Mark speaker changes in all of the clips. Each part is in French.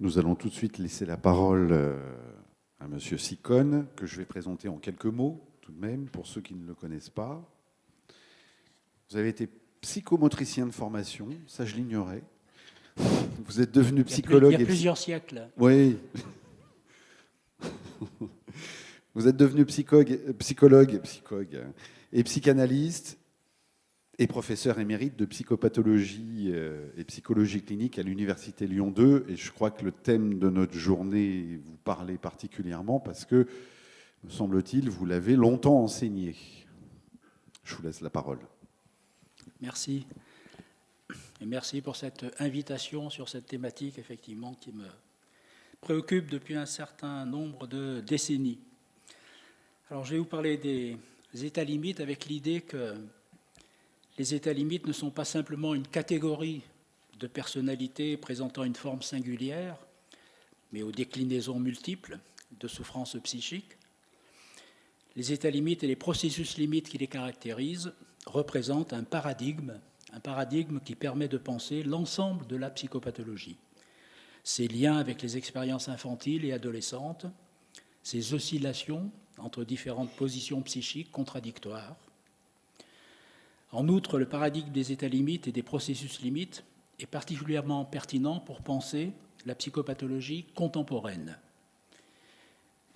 Speaker 1: Nous allons tout de suite laisser la parole à Monsieur Sicone, que je vais présenter en quelques mots, tout de même, pour ceux qui ne le connaissent pas. Vous avez été psychomotricien de formation, ça je l'ignorais. Vous êtes devenu psychologue.
Speaker 2: Il y a plusieurs siècles.
Speaker 1: Oui. Vous êtes devenu psychologue et psychanalyste et professeur émérite de psychopathologie et psychologie clinique à l'Université Lyon 2. Et je crois que le thème de notre journée vous parlait particulièrement parce que, me semble-t-il, vous l'avez longtemps enseigné. Je vous laisse la parole.
Speaker 2: Merci. Et merci pour cette invitation sur cette thématique, effectivement, qui me préoccupe depuis un certain nombre de décennies. Alors, je vais vous parler des états limites avec l'idée que les états limites ne sont pas simplement une catégorie de personnalités présentant une forme singulière, mais aux déclinaisons multiples de souffrances psychiques. Les états limites et les processus limites qui les caractérisent représentent un paradigme qui permet de penser l'ensemble de la psychopathologie. Ses liens avec les expériences infantiles et adolescentes, ses oscillations entre différentes positions psychiques contradictoires. En outre, le paradigme des états limites et des processus limites est particulièrement pertinent pour penser la psychopathologie contemporaine.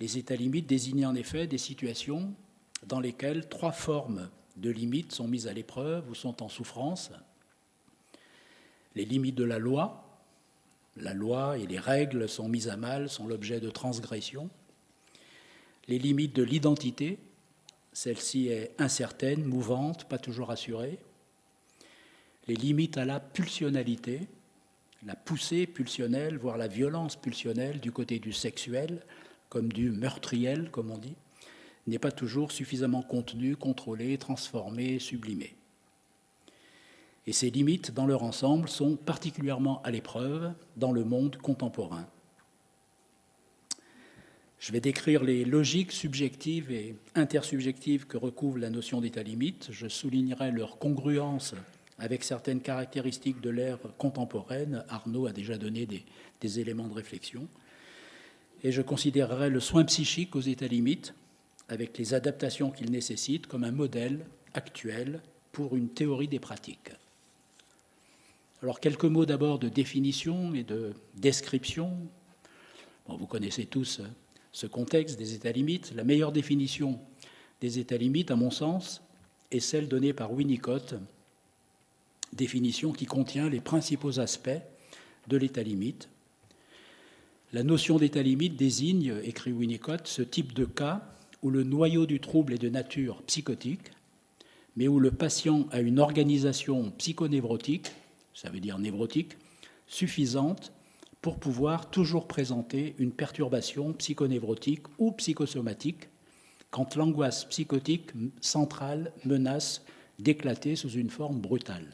Speaker 2: Les états limites désignent en effet des situations dans lesquelles trois formes de limites sont mises à l'épreuve ou sont en souffrance. Les limites de la loi et les règles sont mises à mal, sont l'objet de transgressions. Les limites de l'identité, celle-ci est incertaine, mouvante, pas toujours assurée. Les limites à la pulsionalité, la poussée pulsionnelle, voire la violence pulsionnelle du côté du sexuel, comme du meurtriel, comme on dit, n'est pas toujours suffisamment contenue, contrôlée, transformée, sublimée. Et ces limites, dans leur ensemble, sont particulièrement à l'épreuve dans le monde contemporain. Je vais décrire les logiques subjectives et intersubjectives que recouvre la notion d'état limite. Je soulignerai leur congruence avec certaines caractéristiques de l'ère contemporaine. Arnaud a déjà donné des éléments de réflexion. Et je considérerai le soin psychique aux états limites, avec les adaptations qu'il nécessite, comme un modèle actuel pour une théorie des pratiques. Alors, quelques mots d'abord de définition et de description. Bon, vous connaissez tous ce contexte des états limites. La meilleure définition des états limites, à mon sens, est celle donnée par Winnicott, définition qui contient les principaux aspects de l'état limite. La notion d'état limite désigne, écrit Winnicott, ce type de cas où le noyau du trouble est de nature psychotique, mais où le patient a une organisation psychonévrotique, ça veut dire névrotique, suffisante pour pouvoir toujours présenter une perturbation psychonévrotique ou psychosomatique quand l'angoisse psychotique centrale menace d'éclater sous une forme brutale.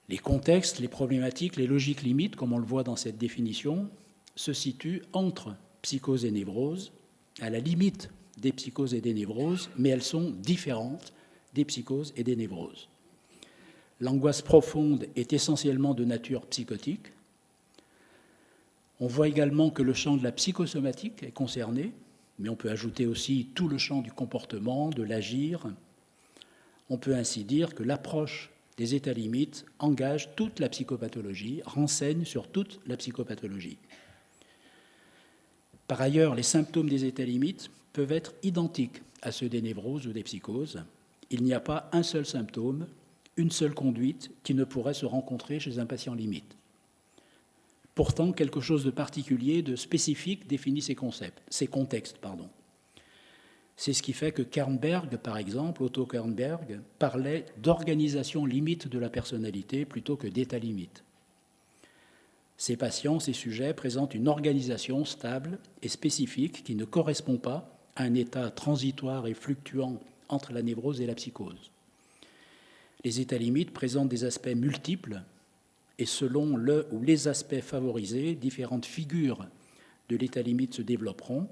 Speaker 2: Les contextes, les problématiques, les logiques limites, comme on le voit dans cette définition, se situent entre psychose et névrose, à la limite des psychoses et des névroses, mais elles sont différentes des psychoses et des névroses. L'angoisse profonde est essentiellement de nature psychotique. On voit également que le champ de la psychosomatique est concerné, mais on peut ajouter aussi tout le champ du comportement, de l'agir. On peut ainsi dire que l'approche des états limites engage toute la psychopathologie, renseigne sur toute la psychopathologie. Par ailleurs, les symptômes des états limites peuvent être identiques à ceux des névroses ou des psychoses. Il n'y a pas un seul symptôme, une seule conduite qui ne pourrait se rencontrer chez un patient limite. Pourtant, quelque chose de particulier, de spécifique définit ces contextes. C'est ce qui fait que Kernberg, par exemple, Otto Kernberg, parlait d'organisation limite de la personnalité plutôt que d'état limite. Ces patients, ces sujets présentent une organisation stable et spécifique qui ne correspond pas à un état transitoire et fluctuant entre la névrose et la psychose. Les états limites présentent des aspects multiples et selon le ou les aspects favorisés, différentes figures de l'état limite se développeront,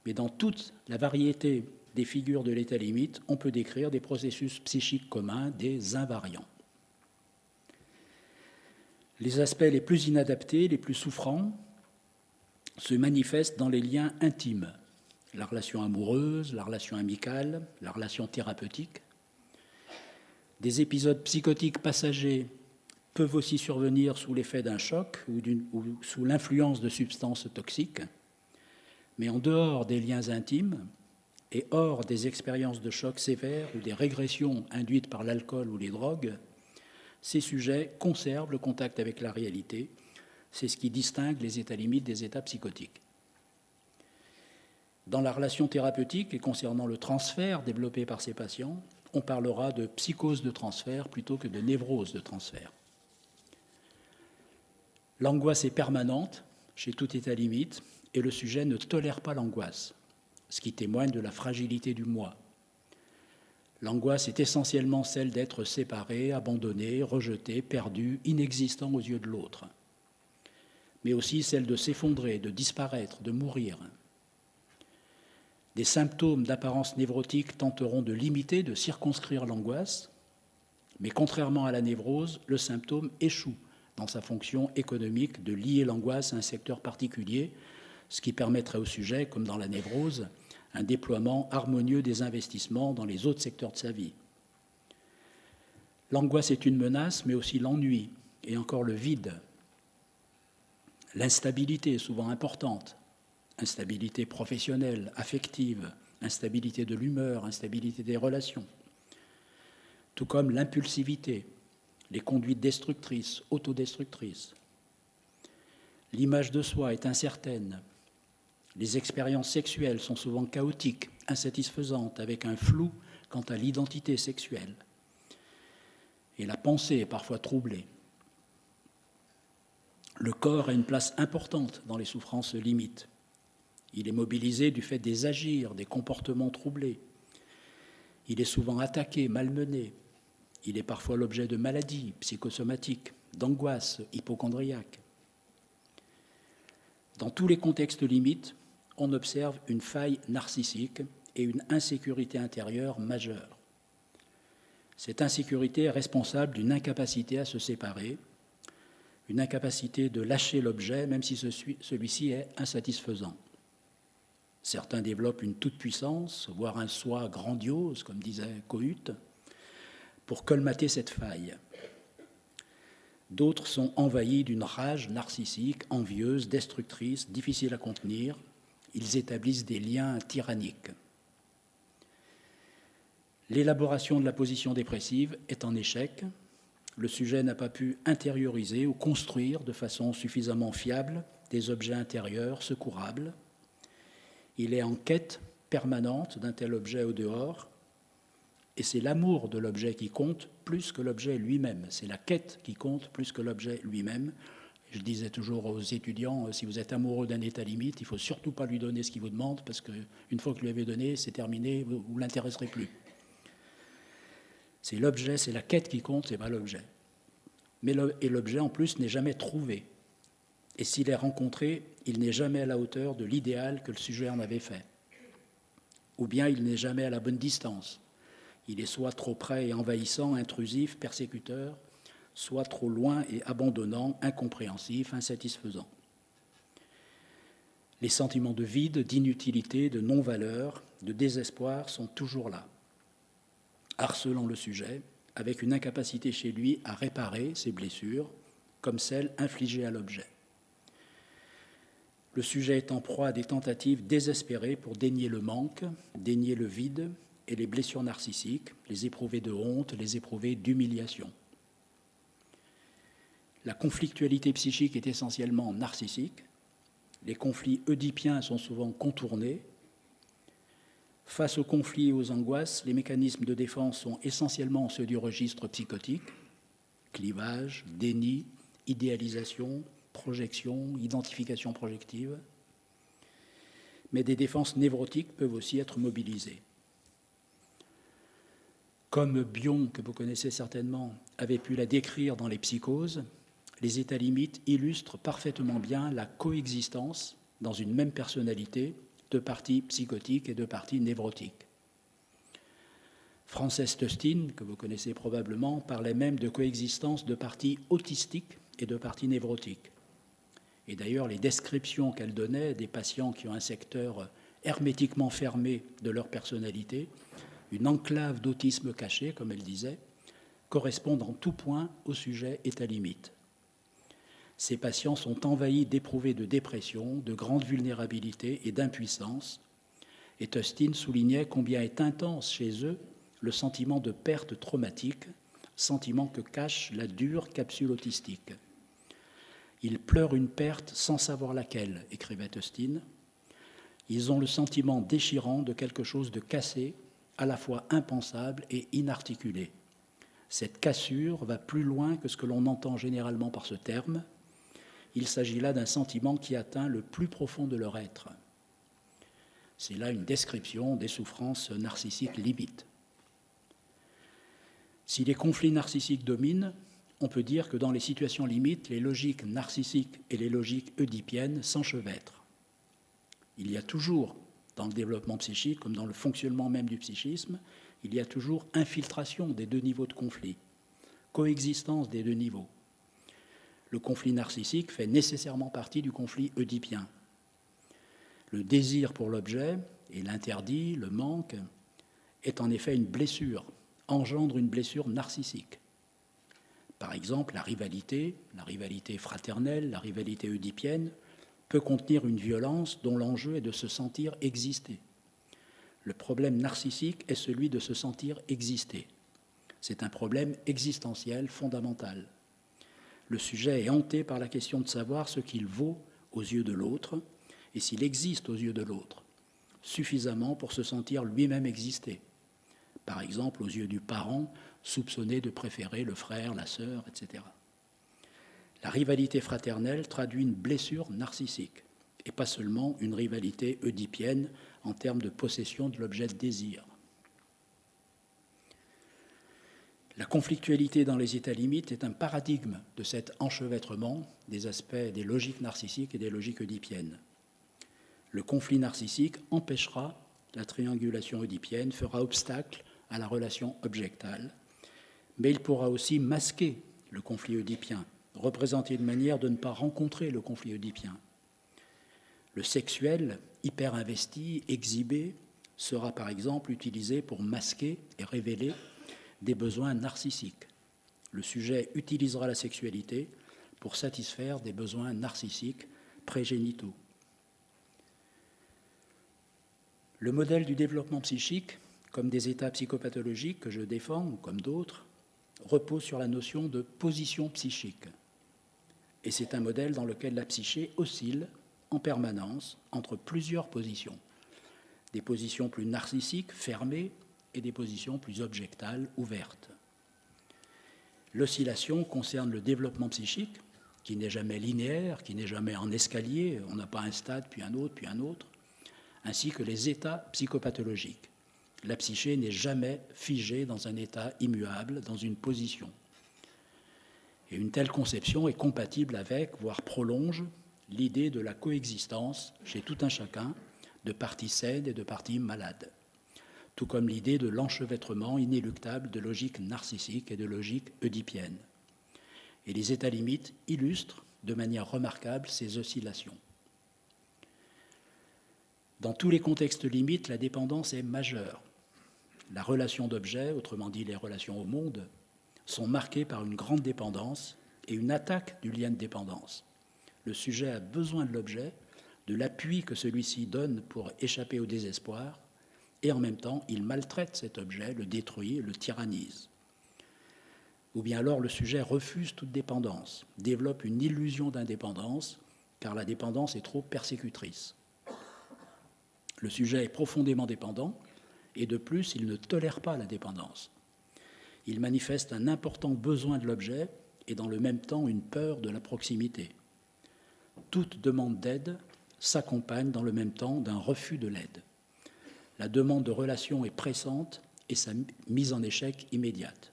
Speaker 2: mais dans toute la variété des figures de l'état limite, on peut décrire des processus psychiques communs, des invariants. Les aspects les plus inadaptés, les plus souffrants, se manifestent dans les liens intimes, la relation amoureuse, la relation amicale, la relation thérapeutique. Des épisodes psychotiques passagers peuvent aussi survenir sous l'effet d'un choc ou sous l'influence de substances toxiques, mais en dehors des liens intimes et hors des expériences de choc sévères ou des régressions induites par l'alcool ou les drogues, ces sujets conservent le contact avec la réalité. C'est ce qui distingue les états limites des états psychotiques. Dans la relation thérapeutique et concernant le transfert développé par ces patients, on parlera de psychose de transfert plutôt que de névrose de transfert. L'angoisse est permanente chez tout état limite et le sujet ne tolère pas l'angoisse, ce qui témoigne de la fragilité du moi. L'angoisse est essentiellement celle d'être séparé, abandonné, rejeté, perdu, inexistant aux yeux de l'autre, mais aussi celle de s'effondrer, de disparaître, de mourir. Des symptômes d'apparence névrotique tenteront de limiter, de circonscrire l'angoisse, mais contrairement à la névrose, le symptôme échoue dans sa fonction économique de lier l'angoisse à un secteur particulier, ce qui permettrait au sujet, comme dans la névrose, un déploiement harmonieux des investissements dans les autres secteurs de sa vie. L'angoisse est une menace, mais aussi l'ennui et encore le vide. L'instabilité est souvent importante, instabilité professionnelle, affective, instabilité de l'humeur, instabilité des relations, tout comme l'impulsivité, les conduites destructrices, autodestructrices. L'image de soi est incertaine. Les expériences sexuelles sont souvent chaotiques, insatisfaisantes, avec un flou quant à l'identité sexuelle. Et la pensée est parfois troublée. Le corps a une place importante dans les souffrances limites. Il est mobilisé du fait des agirs, des comportements troublés. Il est souvent attaqué, malmené. Il est parfois l'objet de maladies psychosomatiques, d'angoisses hypocondriaques. Dans tous les contextes limites, on observe une faille narcissique et une insécurité intérieure majeure. Cette insécurité est responsable d'une incapacité à se séparer, une incapacité de lâcher l'objet, même si celui-ci est insatisfaisant. Certains développent une toute-puissance, voire un soi grandiose, comme disait Kohut, pour colmater cette faille. D'autres sont envahis d'une rage narcissique, envieuse, destructrice, difficile à contenir. Ils établissent des liens tyranniques. L'élaboration de la position dépressive est en échec. Le sujet n'a pas pu intérioriser ou construire de façon suffisamment fiable des objets intérieurs secourables. Il est en quête permanente d'un tel objet au dehors, et c'est l'amour de l'objet qui compte plus que l'objet lui-même. C'est la quête qui compte plus que l'objet lui-même. Je disais toujours aux étudiants, si vous êtes amoureux d'un état limite, il ne faut surtout pas lui donner ce qu'il vous demande, parce qu'une fois que vous lui avez donné, c'est terminé, vous ne l'intéresserez plus. C'est l'objet, c'est la quête qui compte, ce n'est pas l'objet. Et l'objet, en plus, n'est jamais trouvé. Et s'il est rencontré, il n'est jamais à la hauteur de l'idéal que le sujet en avait fait. Ou bien il n'est jamais à la bonne distance. Il est soit trop près et envahissant, intrusif, persécuteur, soit trop loin et abandonnant, incompréhensif, insatisfaisant. Les sentiments de vide, d'inutilité, de non-valeur, de désespoir sont toujours là, harcelant le sujet, avec une incapacité chez lui à réparer ses blessures, comme celles infligées à l'objet. Le sujet est en proie à des tentatives désespérées pour dénier le manque, dénier le vide et les blessures narcissiques, les éprouver de honte, les éprouver d'humiliation. La conflictualité psychique est essentiellement narcissique. Les conflits oedipiens sont souvent contournés. Face aux conflits et aux angoisses, les mécanismes de défense sont essentiellement ceux du registre psychotique, clivage, déni, idéalisation, projection, identification projective. Mais des défenses névrotiques peuvent aussi être mobilisées. Comme Bion, que vous connaissez certainement, avait pu la décrire dans les psychoses, les états limites illustrent parfaitement bien la coexistence dans une même personnalité de parties psychotiques et de parties névrotiques. Frances Tustin, que vous connaissez probablement, parlait même de coexistence de parties autistiques et de partie névrotique. Et d'ailleurs, les descriptions qu'elle donnait des patients qui ont un secteur hermétiquement fermé de leur personnalité, une enclave d'autisme caché, comme elle disait, correspondent en tout point au sujet état limite. Ces patients sont envahis d'éprouvés de dépression, de grande vulnérabilité et d'impuissance, et Tustin soulignait combien est intense chez eux le sentiment de perte traumatique, sentiment que cache la dure capsule autistique. Ils pleurent une perte sans savoir laquelle, écrivait Tustin. Ils ont le sentiment déchirant de quelque chose de cassé, à la fois impensable et inarticulé. Cette cassure va plus loin que ce que l'on entend généralement par ce terme. Il s'agit là d'un sentiment qui atteint le plus profond de leur être. C'est là une description des souffrances narcissiques limites. Si les conflits narcissiques dominent, on peut dire que dans les situations limites, les logiques narcissiques et les logiques oedipiennes s'enchevêtrent. Il y a toujours, dans le développement psychique, comme dans le fonctionnement même du psychisme, il y a toujours infiltration des deux niveaux de conflit, coexistence des deux niveaux. Le conflit narcissique fait nécessairement partie du conflit oedipien. Le désir pour l'objet et l'interdit, le manque, est en effet une blessure, engendre une blessure narcissique. Par exemple, la rivalité fraternelle, la rivalité oedipienne, peut contenir une violence dont l'enjeu est de se sentir exister. Le problème narcissique est celui de se sentir exister. C'est un problème existentiel fondamental. Le sujet est hanté par la question de savoir ce qu'il vaut aux yeux de l'autre et s'il existe aux yeux de l'autre, suffisamment pour se sentir lui-même exister. Par exemple, aux yeux du parent soupçonné de préférer le frère, la sœur, etc. La rivalité fraternelle traduit une blessure narcissique et pas seulement une rivalité oedipienne en termes de possession de l'objet de désir. La conflictualité dans les états limites est un paradigme de cet enchevêtrement des aspects des logiques narcissiques et des logiques oedipiennes. Le conflit narcissique empêchera la triangulation oedipienne, fera obstacle à la relation objectale, mais il pourra aussi masquer le conflit oedipien, représenter une manière de ne pas rencontrer le conflit oedipien. Le sexuel, hyper investi, exhibé, sera par exemple utilisé pour masquer et révéler des besoins narcissiques. Le sujet utilisera la sexualité pour satisfaire des besoins narcissiques prégénitaux. Le modèle du développement psychique, comme des états psychopathologiques que je défends, ou comme d'autres, repose sur la notion de position psychique. Et c'est un modèle dans lequel la psyché oscille en permanence entre plusieurs positions. Des positions plus narcissiques, fermées, et des positions plus objectales, ouvertes. L'oscillation concerne le développement psychique, qui n'est jamais linéaire, qui n'est jamais en escalier, on n'a pas un stade, puis un autre, ainsi que les états psychopathologiques. La psyché n'est jamais figée dans un état immuable, dans une position. Et une telle conception est compatible avec, voire prolonge, l'idée de la coexistence, chez tout un chacun, de parties saines et de parties malades, tout comme l'idée de l'enchevêtrement inéluctable de logiques narcissiques et de logiques oedipiennes. Et les états limites illustrent de manière remarquable ces oscillations. Dans tous les contextes limites, la dépendance est majeure. La relation d'objet, autrement dit les relations au monde, sont marquées par une grande dépendance et une attaque du lien de dépendance. Le sujet a besoin de l'objet, de l'appui que celui-ci donne pour échapper au désespoir, et en même temps, il maltraite cet objet, le détruit, le tyrannise. Ou bien alors le sujet refuse toute dépendance, développe une illusion d'indépendance, car la dépendance est trop persécutrice. Le sujet est profondément dépendant, et de plus, il ne tolère pas la dépendance. Il manifeste un important besoin de l'objet, et dans le même temps une peur de la proximité. Toute demande d'aide s'accompagne dans le même temps d'un refus de l'aide. La demande de relation est pressante et sa mise en échec immédiate.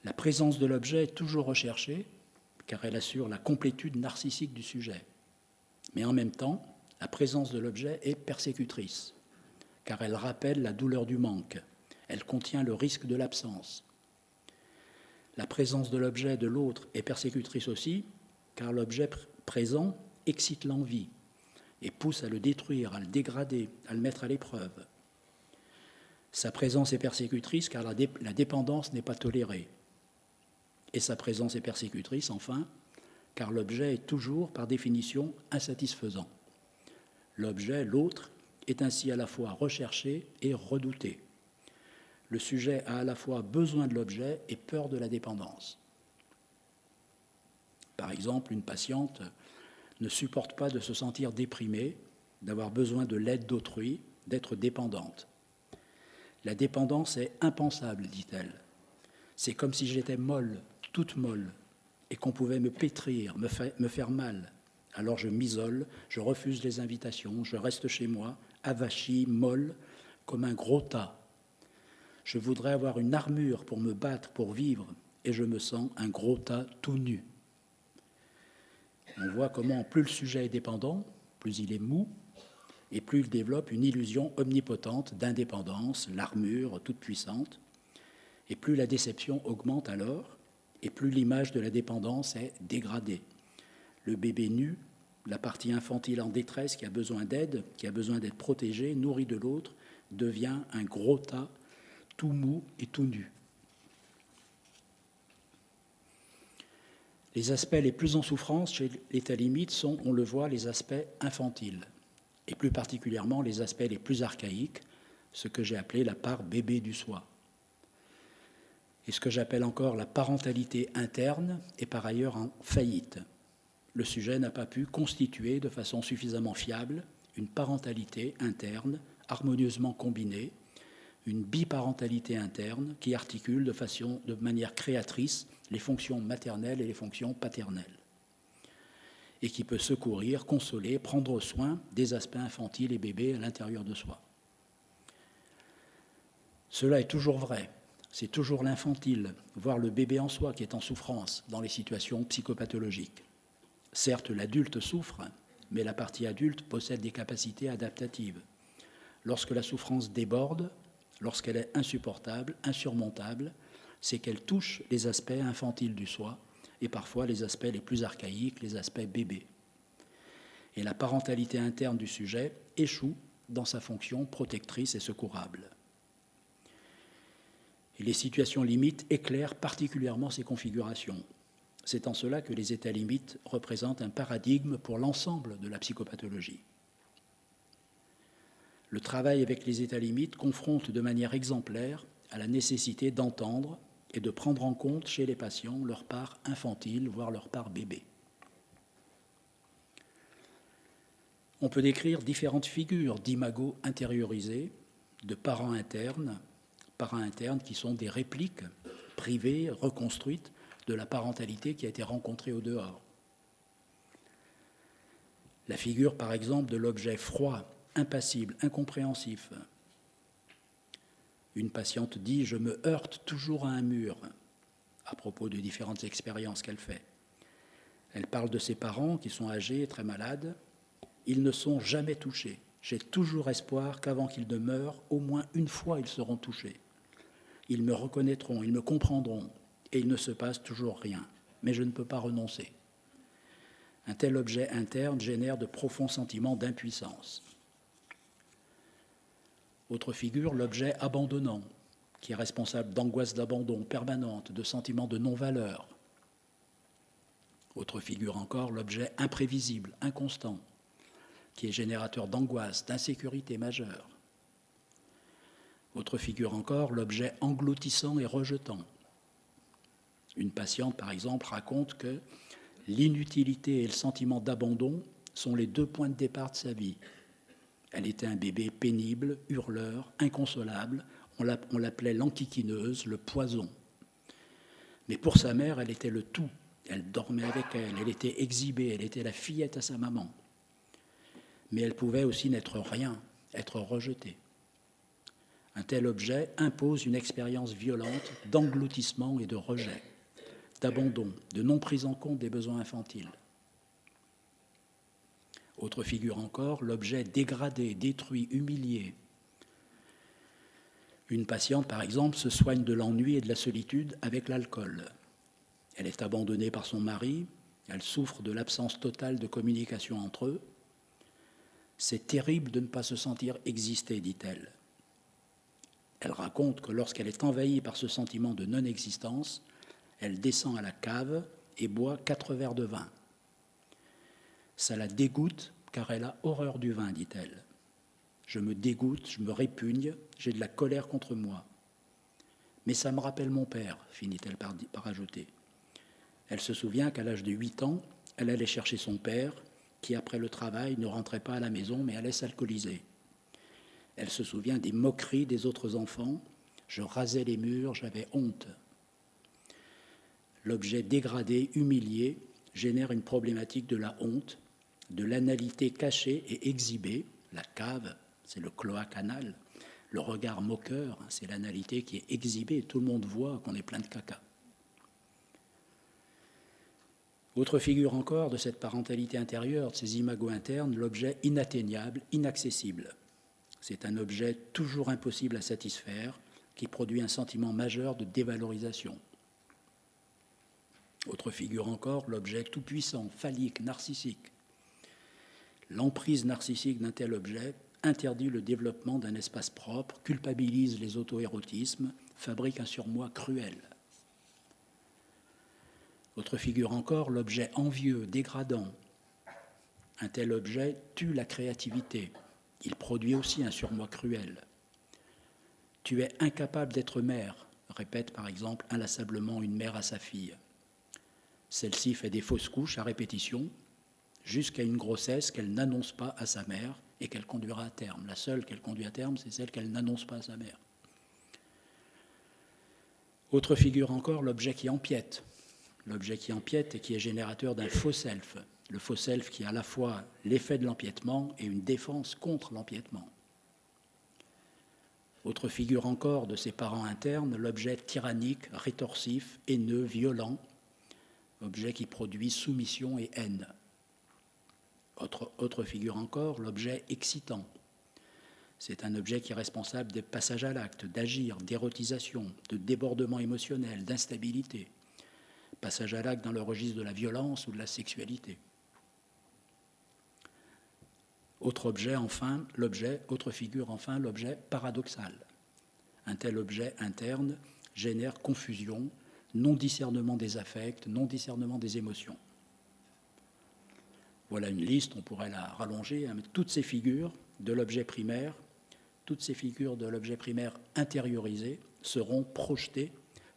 Speaker 2: La présence de l'objet est toujours recherchée, car elle assure la complétude narcissique du sujet. Mais en même temps, la présence de l'objet est persécutrice, car elle rappelle la douleur du manque, elle contient le risque de l'absence. La présence de l'objet de l'autre est persécutrice aussi, car l'objet présent excite l'envie et pousse à le détruire, à le dégrader, à le mettre à l'épreuve. Sa présence est persécutrice car la dépendance n'est pas tolérée. Et sa présence est persécutrice, enfin, car l'objet est toujours, par définition, insatisfaisant. L'objet, l'autre, est ainsi à la fois recherché et redouté. Le sujet a à la fois besoin de l'objet et peur de la dépendance. Par exemple, une patiente ne supporte pas de se sentir déprimée, d'avoir besoin de l'aide d'autrui, d'être dépendante. La dépendance est impensable, dit-elle. C'est comme si j'étais molle, toute molle, et qu'on pouvait me pétrir, me faire mal. Alors je m'isole, je refuse les invitations, je reste chez moi, avachie, molle, comme un gros tas. Je voudrais avoir une armure pour me battre, pour vivre, et je me sens un gros tas tout nu. On voit comment plus le sujet est dépendant, plus il est mou, et plus il développe une illusion omnipotente d'indépendance, l'armure toute puissante, et plus la déception augmente alors, et plus l'image de la dépendance est dégradée. Le bébé nu, la partie infantile en détresse qui a besoin d'aide, qui a besoin d'être protégée, nourrie de l'autre, devient un gros tas, tout mou et tout nu. Les aspects les plus en souffrance chez l'état limite sont, on le voit, les aspects infantiles, et plus particulièrement les aspects les plus archaïques, ce que j'ai appelé la part bébé du soi. Et ce que j'appelle encore la parentalité interne est par ailleurs en faillite. Le sujet n'a pas pu constituer de façon suffisamment fiable une parentalité interne, harmonieusement combinée, une biparentalité interne qui articule de manière créatrice les fonctions maternelles et les fonctions paternelles, et qui peut secourir, consoler, prendre soin des aspects infantiles et bébés à l'intérieur de soi. Cela est toujours vrai. C'est toujours l'infantile, voire le bébé en soi, qui est en souffrance dans les situations psychopathologiques. Certes, l'adulte souffre, mais la partie adulte possède des capacités adaptatives. Lorsque la souffrance déborde, lorsqu'elle est insupportable, insurmontable, c'est qu'elle touche les aspects infantiles du soi et parfois les aspects les plus archaïques, les aspects bébés. Et la parentalité interne du sujet échoue dans sa fonction protectrice et secourable. Et les situations limites éclairent particulièrement ces configurations. C'est en cela que les états limites représentent un paradigme pour l'ensemble de la psychopathologie. Le travail avec les états limites confronte de manière exemplaire à la nécessité d'entendre et de prendre en compte chez les patients leur part infantile, voire leur part bébé. On peut décrire différentes figures d'imago intériorisés, de parents internes qui sont des répliques privées, reconstruites de la parentalité qui a été rencontrée au dehors. La figure, par exemple, de l'objet froid, impassible, incompréhensif. Une patiente dit « Je me heurte toujours à un mur » à propos de différentes expériences qu'elle fait. Elle parle de ses parents qui sont âgés et très malades. « Ils ne sont jamais touchés. J'ai toujours espoir qu'avant qu'ils ne meurent, au moins une fois ils seront touchés. Ils me reconnaîtront, ils me comprendront, et il ne se passe toujours rien. Mais je ne peux pas renoncer. » Un tel objet interne génère de profonds sentiments d'impuissance. Autre figure, l'objet abandonnant, qui est responsable d'angoisse d'abandon permanente, de sentiments de non-valeur. Autre figure encore, l'objet imprévisible, inconstant, qui est générateur d'angoisse, d'insécurité majeure. Autre figure encore, l'objet engloutissant et rejetant. Une patiente, par exemple, raconte que l'inutilité et le sentiment d'abandon sont les 2 points de départ de sa vie. Elle était un bébé pénible, hurleur, inconsolable. On l'appelait l'enquiquineuse, le poison. Mais pour sa mère, elle était le tout. Elle dormait avec elle, elle était exhibée, elle était la fillette à sa maman. Mais elle pouvait aussi n'être rien, être rejetée. Un tel objet impose une expérience violente d'engloutissement et de rejet, d'abandon, de non prise en compte des besoins infantiles. Autre figure encore, l'objet dégradé, détruit, humilié. Une patiente, par exemple, se soigne de l'ennui et de la solitude avec l'alcool. Elle est abandonnée par son mari, elle souffre de l'absence totale de communication entre eux. C'est terrible de ne pas se sentir exister, dit-elle. Elle raconte que lorsqu'elle est envahie par ce sentiment de non-existence, elle descend à la cave et boit 4 verres de vin. Ça la dégoûte car elle a horreur du vin, dit-elle. Je me dégoûte, je me répugne, j'ai de la colère contre moi. Mais ça me rappelle mon père, finit-elle par ajouter. Elle se souvient qu'à l'âge de 8 ans, elle allait chercher son père, qui après le travail ne rentrait pas à la maison mais allait s'alcooliser. Elle se souvient des moqueries des autres enfants. Je rasais les murs, j'avais honte. L'objet dégradé, humilié, génère une problématique de la honte, de l'analité cachée et exhibée. La cave, c'est le cloaque anal. Le regard moqueur, c'est l'analité qui est exhibée. Tout le monde voit qu'on est plein de caca. Autre figure encore de cette parentalité intérieure, de ces imagos internes, l'objet inatteignable, inaccessible. C'est un objet toujours impossible à satisfaire, qui produit un sentiment majeur de dévalorisation. Autre figure encore, l'objet tout-puissant, phallique, narcissique. L'emprise narcissique d'un tel objet interdit le développement d'un espace propre, culpabilise les auto-érotismes, fabrique un surmoi cruel. Autre figure encore, l'objet envieux, dégradant. Un tel objet tue la créativité. Il produit aussi un surmoi cruel. Tu es incapable d'être mère, répète par exemple inlassablement une mère à sa fille. Celle-ci fait des fausses couches à répétition, jusqu'à une grossesse qu'elle n'annonce pas à sa mère et qu'elle conduira à terme. La seule qu'elle conduit à terme, c'est celle qu'elle n'annonce pas à sa mère. Autre figure encore, l'objet qui empiète. L'objet qui empiète et qui est générateur d'un faux self. Le faux self qui a à la fois l'effet de l'empiètement et une défense contre l'empiètement. Autre figure encore de ses parents internes, l'objet tyrannique, rétorsif, haineux, violent, objet qui produit soumission et haine. Autre figure encore, l'objet excitant. C'est un objet qui est responsable des passages à l'acte, d'agir, d'érotisation, de débordement émotionnel, d'instabilité. Passage à l'acte dans le registre de la violence ou de la sexualité. Autre figure enfin, l'objet paradoxal. Un tel objet interne génère confusion, non-discernement des affects, non-discernement des émotions. Voilà une liste, on pourrait la rallonger, mais toutes ces figures de l'objet primaire, toutes ces figures de l'objet primaire intériorisé seront projetées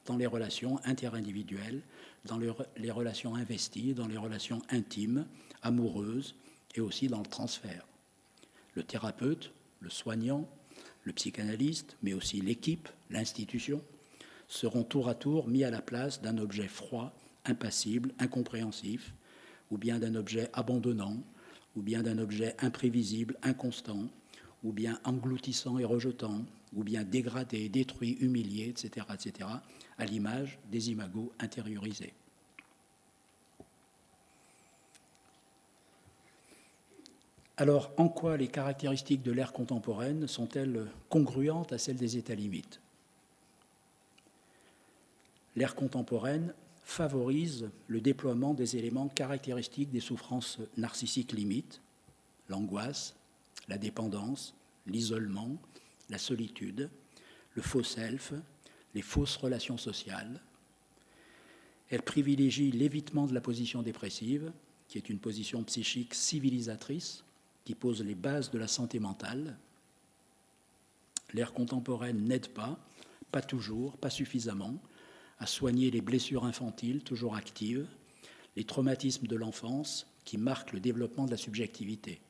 Speaker 2: dans les relations interindividuelles, dans les relations investies, dans les relations intimes, amoureuses, et aussi dans le transfert. Le thérapeute, le soignant, le psychanalyste, mais aussi l'équipe, l'institution, seront tour à tour mis à la place d'un objet froid, impassible, incompréhensif, ou bien d'un objet abandonnant, ou bien d'un objet imprévisible, inconstant, ou bien engloutissant et rejetant, ou bien dégradé, détruit, humilié, etc., à l'image des imagos intériorisés. Alors, en quoi les caractéristiques de l'ère contemporaine sont-elles congruentes à celles des états limites ? L'ère contemporaine favorise le déploiement des éléments caractéristiques des souffrances narcissiques limites, l'angoisse, la dépendance, l'isolement, la solitude, le faux self, les fausses relations sociales. Elle privilégie l'évitement de la position dépressive, qui est une position psychique civilisatrice, qui pose les bases de la santé mentale. L'ère contemporaine n'aide pas toujours, pas suffisamment, à soigner les blessures infantiles toujours actives, les traumatismes de l'enfance qui marquent le développement de la subjectivité.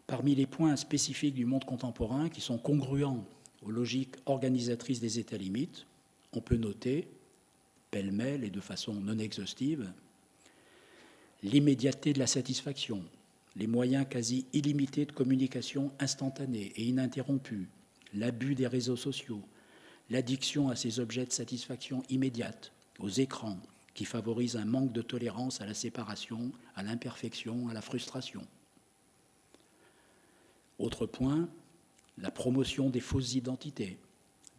Speaker 2: Parmi les points spécifiques du monde contemporain qui sont congruents aux logiques organisatrices des états limites, on peut noter, pêle-mêle et de façon non exhaustive, l'immédiateté de la satisfaction, les moyens quasi illimités de communication instantanée et ininterrompue, l'abus des réseaux sociaux, l'addiction à ces objets de satisfaction immédiate, aux écrans, qui favorisent un manque de tolérance à la séparation, à l'imperfection, à la frustration. Autre point, la promotion des fausses identités,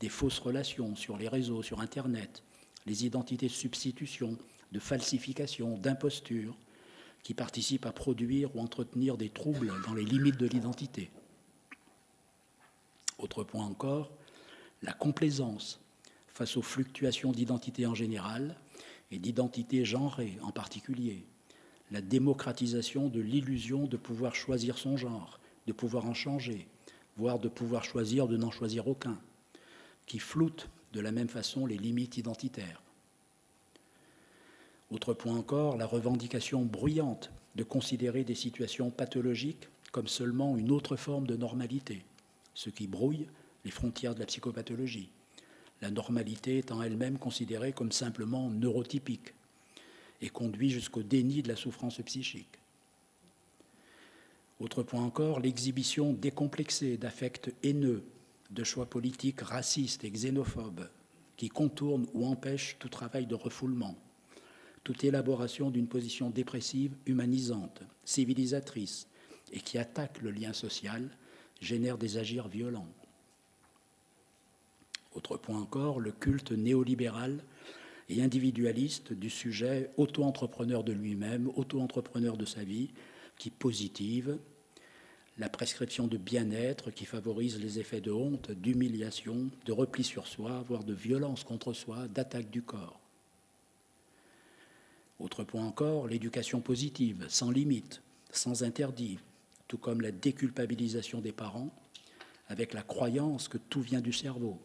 Speaker 2: des fausses relations sur les réseaux, sur Internet, les identités de substitution, de falsification, d'imposture, qui participent à produire ou entretenir des troubles dans les limites de l'identité. Autre point encore, la complaisance face aux fluctuations d'identité en général et d'identité genrée en particulier, la démocratisation de l'illusion de pouvoir choisir son genre, de pouvoir en changer, voire de pouvoir choisir de n'en choisir aucun, qui floute de la même façon les limites identitaires. Autre point encore, la revendication bruyante de considérer des situations pathologiques comme seulement une autre forme de normalité, ce qui brouille les frontières de la psychopathologie, la normalité étant elle-même considérée comme simplement neurotypique et conduit jusqu'au déni de la souffrance psychique. Autre point encore, l'exhibition décomplexée d'affects haineux, de choix politiques racistes et xénophobes qui contournent ou empêchent tout travail de refoulement, toute élaboration d'une position dépressive, humanisante, civilisatrice et qui attaque le lien social, génère des agirs violents. Autre point encore, le culte néolibéral et individualiste du sujet auto-entrepreneur de lui-même, auto-entrepreneur de sa vie, qui positive, la prescription de bien-être qui favorise les effets de honte, d'humiliation, de repli sur soi, voire de violence contre soi, d'attaque du corps. Autre point encore, l'éducation positive, sans limite, sans interdit, tout comme la déculpabilisation des parents, avec la croyance que tout vient du cerveau,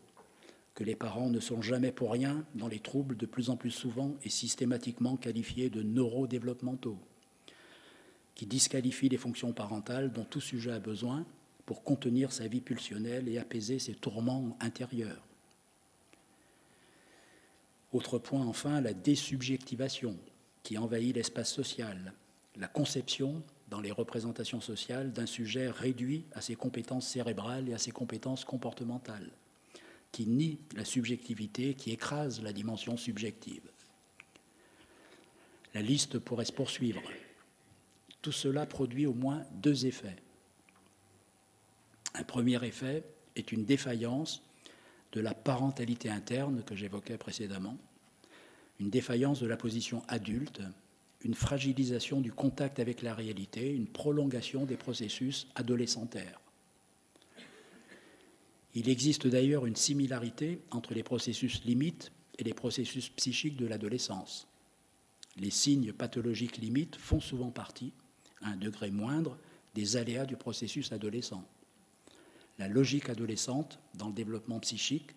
Speaker 2: que les parents ne sont jamais pour rien dans les troubles de plus en plus souvent et systématiquement qualifiés de neurodéveloppementaux, qui disqualifient les fonctions parentales dont tout sujet a besoin pour contenir sa vie pulsionnelle et apaiser ses tourments intérieurs. Autre point enfin, la désubjectivation qui envahit l'espace social, la conception dans les représentations sociales d'un sujet réduit à ses compétences cérébrales et à ses compétences comportementales, qui nie la subjectivité, qui écrase la dimension subjective. La liste pourrait se poursuivre. Tout cela produit au moins deux effets. Un premier effet est une défaillance de la parentalité interne que j'évoquais précédemment, une défaillance de la position adulte, une fragilisation du contact avec la réalité, une prolongation des processus adolescentaires. Il existe d'ailleurs une similarité entre les processus limites et les processus psychiques de l'adolescence. Les signes pathologiques limites font souvent partie, à un degré moindre, des aléas du processus adolescent. La logique adolescente, dans le développement psychique,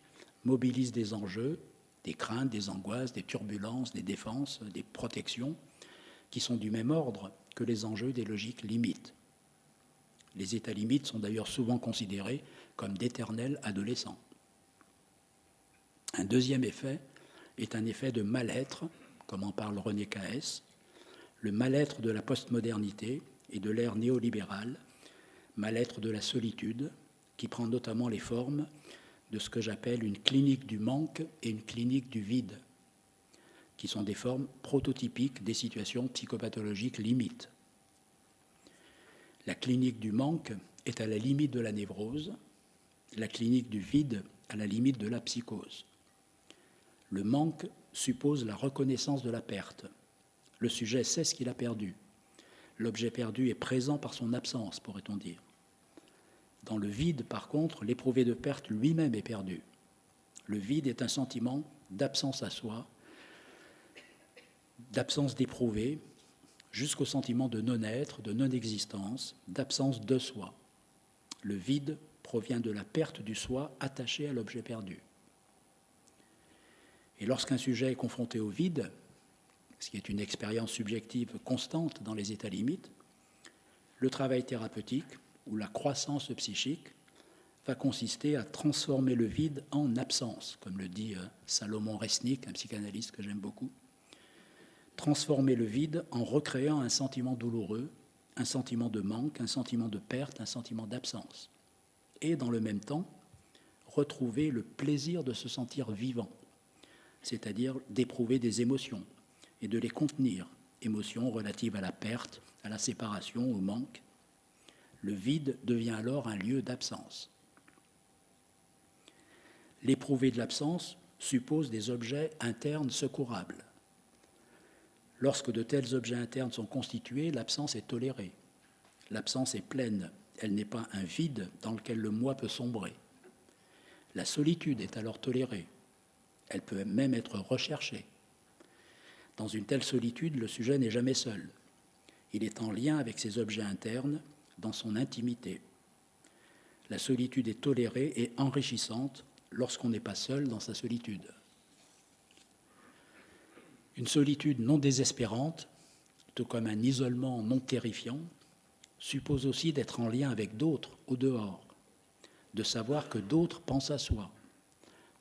Speaker 2: mobilise des enjeux, des craintes, des angoisses, des turbulences, des défenses, des protections, qui sont du même ordre que les enjeux des logiques limites. Les états limites sont d'ailleurs souvent considérés comme d'éternels adolescents. Un deuxième effet est un effet de mal-être, comme en parle René Caès, le mal-être de la postmodernité et de l'ère néolibérale, mal-être de la solitude, qui prend notamment les formes de ce que j'appelle une clinique du manque et une clinique du vide, qui sont des formes prototypiques des situations psychopathologiques limites. La clinique du manque est à la limite de la névrose, la clinique du vide à la limite de la psychose. Le manque suppose la reconnaissance de la perte. Le sujet sait ce qu'il a perdu. L'objet perdu est présent par son absence, pourrait-on dire. Dans le vide, par contre, l'éprouvé de perte lui-même est perdu. Le vide est un sentiment d'absence à soi, d'absence d'éprouvé, jusqu'au sentiment de non-être, de non-existence, d'absence de soi. Le vide provient de la perte du soi attaché à l'objet perdu. Et lorsqu'un sujet est confronté au vide, ce qui est une expérience subjective constante dans les états limites, le travail thérapeutique ou la croissance psychique va consister à transformer le vide en absence, comme le dit Salomon Resnick, un psychanalyste que j'aime beaucoup. Transformer le vide en recréant un sentiment douloureux, un sentiment de manque, un sentiment de perte, un sentiment d'absence. Et dans le même temps, retrouver le plaisir de se sentir vivant, c'est-à-dire d'éprouver des émotions et de les contenir, émotions relatives à la perte, à la séparation, au manque. Le vide devient alors un lieu d'absence. L'éprouvé de l'absence suppose des objets internes secourables. Lorsque de tels objets internes sont constitués, l'absence est tolérée. L'absence est pleine, elle n'est pas un vide dans lequel le moi peut sombrer. La solitude est alors tolérée, elle peut même être recherchée. Dans une telle solitude, le sujet n'est jamais seul. Il est en lien avec ses objets internes, dans son intimité. La solitude est tolérée et enrichissante lorsqu'on n'est pas seul dans sa solitude. Une solitude non désespérante, tout comme un isolement non terrifiant, suppose aussi d'être en lien avec d'autres au dehors, de savoir que d'autres pensent à soi,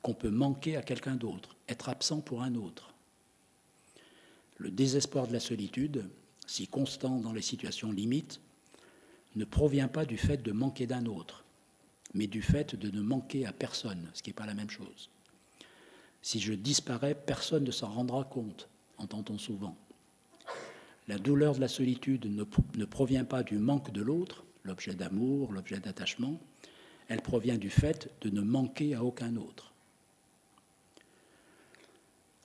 Speaker 2: qu'on peut manquer à quelqu'un d'autre, être absent pour un autre. Le désespoir de la solitude, si constant dans les situations limites, ne provient pas du fait de manquer d'un autre, mais du fait de ne manquer à personne, ce qui n'est pas la même chose. Si je disparais, personne ne s'en rendra compte, entend-on souvent. La douleur de la solitude ne provient pas du manque de l'autre, l'objet d'amour, l'objet d'attachement, elle provient du fait de ne manquer à aucun autre.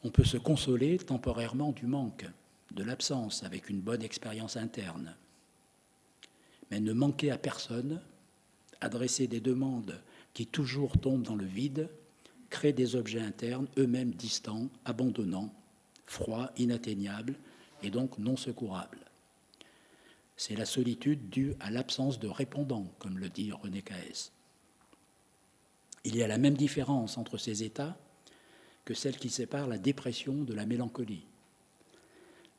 Speaker 2: On peut se consoler temporairement du manque, de l'absence, avec une bonne expérience interne. Mais ne manquer à personne, adresser des demandes qui toujours tombent dans le vide, crée des objets internes, eux-mêmes distants, abandonnants, froids, inatteignables, et donc non secourables. C'est la solitude due à l'absence de répondant, comme le dit René Caès. Il y a la même différence entre ces états que celle qui sépare la dépression de la mélancolie.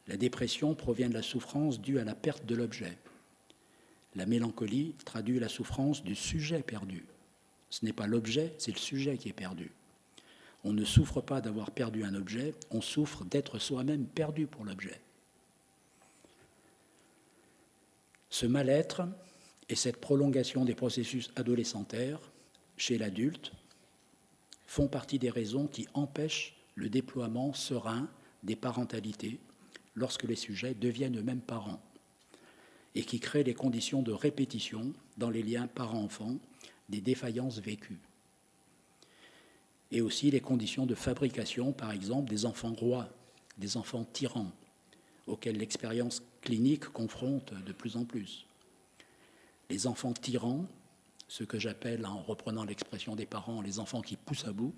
Speaker 2: La dépression provient de la souffrance due à la perte de l'objet. La mélancolie traduit la souffrance du sujet perdu. Ce n'est pas l'objet, c'est le sujet qui est perdu. On ne souffre pas d'avoir perdu un objet, on souffre d'être soi-même perdu pour l'objet. Ce mal-être et cette prolongation des processus adolescentaires chez l'adulte font partie des raisons qui empêchent le déploiement serein des parentalités lorsque les sujets deviennent eux-mêmes parents et qui créent les conditions de répétition dans les liens parents-enfants des défaillances vécues. Et aussi les conditions de fabrication, par exemple, des enfants rois, des enfants tyrans, auxquels l'expérience clinique confronte de plus en plus. Les enfants tyrans, ce que j'appelle, en reprenant l'expression des parents, les enfants qui poussent à bout,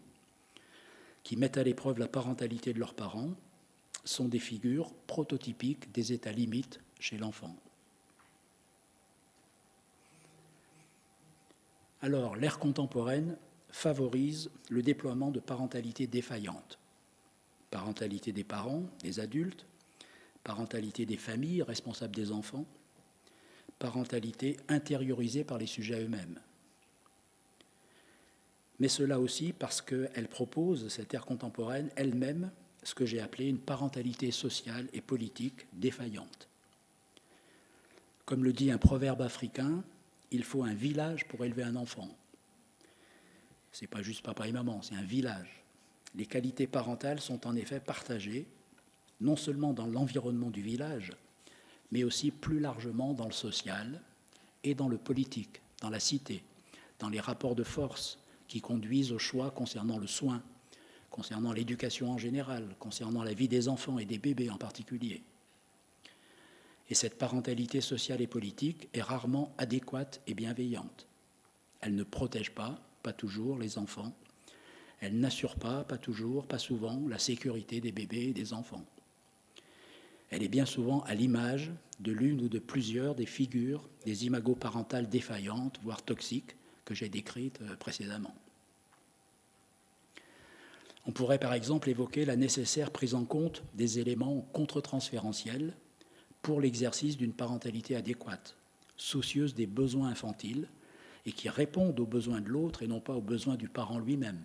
Speaker 2: qui mettent à l'épreuve la parentalité de leurs parents, sont des figures prototypiques des états limites chez l'enfant. Alors, l'ère contemporaine favorise le déploiement de parentalité défaillante. Parentalité des parents, des adultes, parentalité des familles responsables des enfants, parentalité intériorisée par les sujets eux-mêmes. Mais cela aussi parce qu'elle propose, cette ère contemporaine, elle-même, ce que j'ai appelé une parentalité sociale et politique défaillante. Comme le dit un proverbe africain, il faut un village pour élever un enfant. Ce n'est pas juste papa et maman, c'est un village. Les qualités parentales sont en effet partagées, non seulement dans l'environnement du village, mais aussi plus largement dans le social et dans le politique, dans la cité, dans les rapports de force qui conduisent au choix concernant le soin, concernant l'éducation en général, concernant la vie des enfants et des bébés en particulier. Et cette parentalité sociale et politique est rarement adéquate et bienveillante. Elle ne protège pas toujours, les enfants. Elle n'assure pas toujours, pas souvent, la sécurité des bébés et des enfants. Elle est bien souvent à l'image de l'une ou de plusieurs des figures des imagos parentales défaillantes, voire toxiques, que j'ai décrites précédemment. On pourrait par exemple évoquer la nécessaire prise en compte des éléments contre-transférentiels pour l'exercice d'une parentalité adéquate, soucieuse des besoins infantiles et qui répondent aux besoins de l'autre et non pas aux besoins du parent lui-même.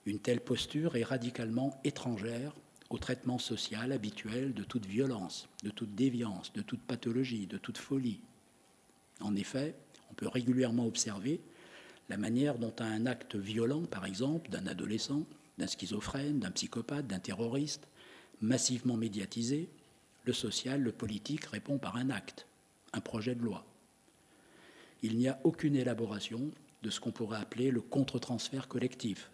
Speaker 2: Une telle posture est radicalement étrangère au traitement social habituel de toute violence, de toute déviance, de toute pathologie, de toute folie. En effet, on peut régulièrement observer la manière dont à un acte violent, par exemple, d'un adolescent, d'un schizophrène, d'un psychopathe, d'un terroriste, massivement médiatisé, le social, le politique répond par un acte, un projet de loi. Il n'y a aucune élaboration de ce qu'on pourrait appeler le contre-transfert collectif,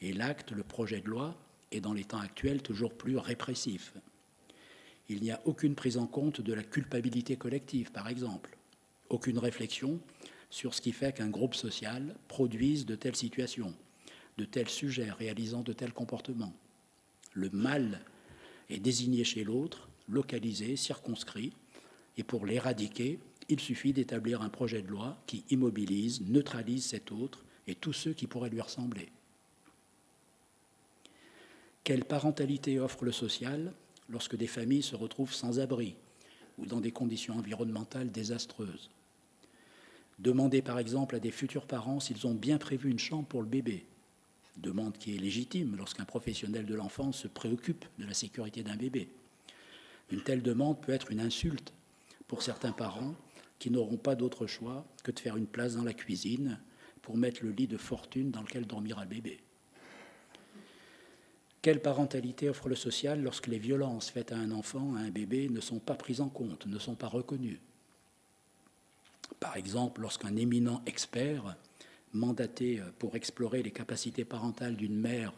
Speaker 2: Et l'acte, le projet de loi, est dans les temps actuels toujours plus répressif. Il n'y a aucune prise en compte de la culpabilité collective, par exemple. Aucune réflexion sur ce qui fait qu'un groupe social produise de telles situations, de tels sujets réalisant de tels comportements. Le mal est désigné chez l'autre, localisé, circonscrit, et pour l'éradiquer, il suffit d'établir un projet de loi qui immobilise, neutralise cet autre et tous ceux qui pourraient lui ressembler. Quelle parentalité offre le social lorsque des familles se retrouvent sans abri ou dans des conditions environnementales désastreuses? Demandez par exemple à des futurs parents s'ils ont bien prévu une chambre pour le bébé. Demande qui est légitime lorsqu'un professionnel de l'enfance se préoccupe de la sécurité d'un bébé. Une telle demande peut être une insulte pour certains parents qui n'auront pas d'autre choix que de faire une place dans la cuisine pour mettre le lit de fortune dans lequel dormira le bébé. Quelle parentalité offre le social lorsque les violences faites à un enfant, à un bébé, ne sont pas prises en compte, ne sont pas reconnues? Par exemple, lorsqu'un éminent expert, mandaté pour explorer les capacités parentales d'une mère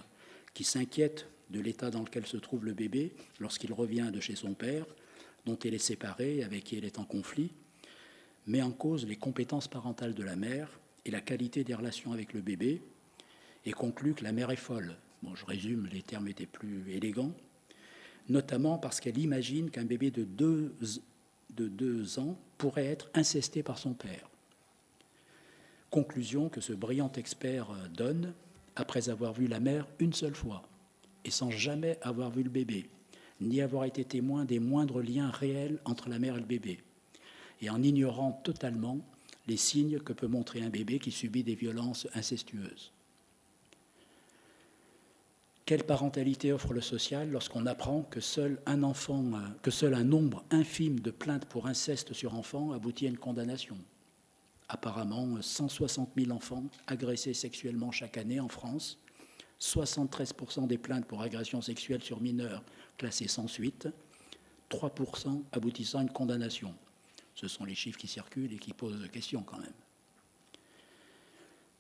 Speaker 2: qui s'inquiète de l'état dans lequel se trouve le bébé lorsqu'il revient de chez son père, dont elle est séparée, avec qui elle est en conflit, met en cause les compétences parentales de la mère et la qualité des relations avec le bébé, et conclut que la mère est folle. Bon, je résume, les termes étaient plus élégants, notamment parce qu'elle imagine qu'un bébé de 2 ans pourrait être incesté par son père. Conclusion que ce brillant expert donne après avoir vu la mère une seule fois et sans jamais avoir vu le bébé, ni avoir été témoin des moindres liens réels entre la mère et le bébé, et en ignorant totalement les signes que peut montrer un bébé qui subit des violences incestueuses. Quelle parentalité offre le social lorsqu'on apprend que seul un nombre infime de plaintes pour inceste sur enfants aboutit à une condamnation? Apparemment, 160 000 enfants agressés sexuellement chaque année en France, 73% des plaintes pour agression sexuelle sur mineurs classées sans suite, 3% aboutissant à une condamnation. Ce sont les chiffres qui circulent et qui posent question quand même.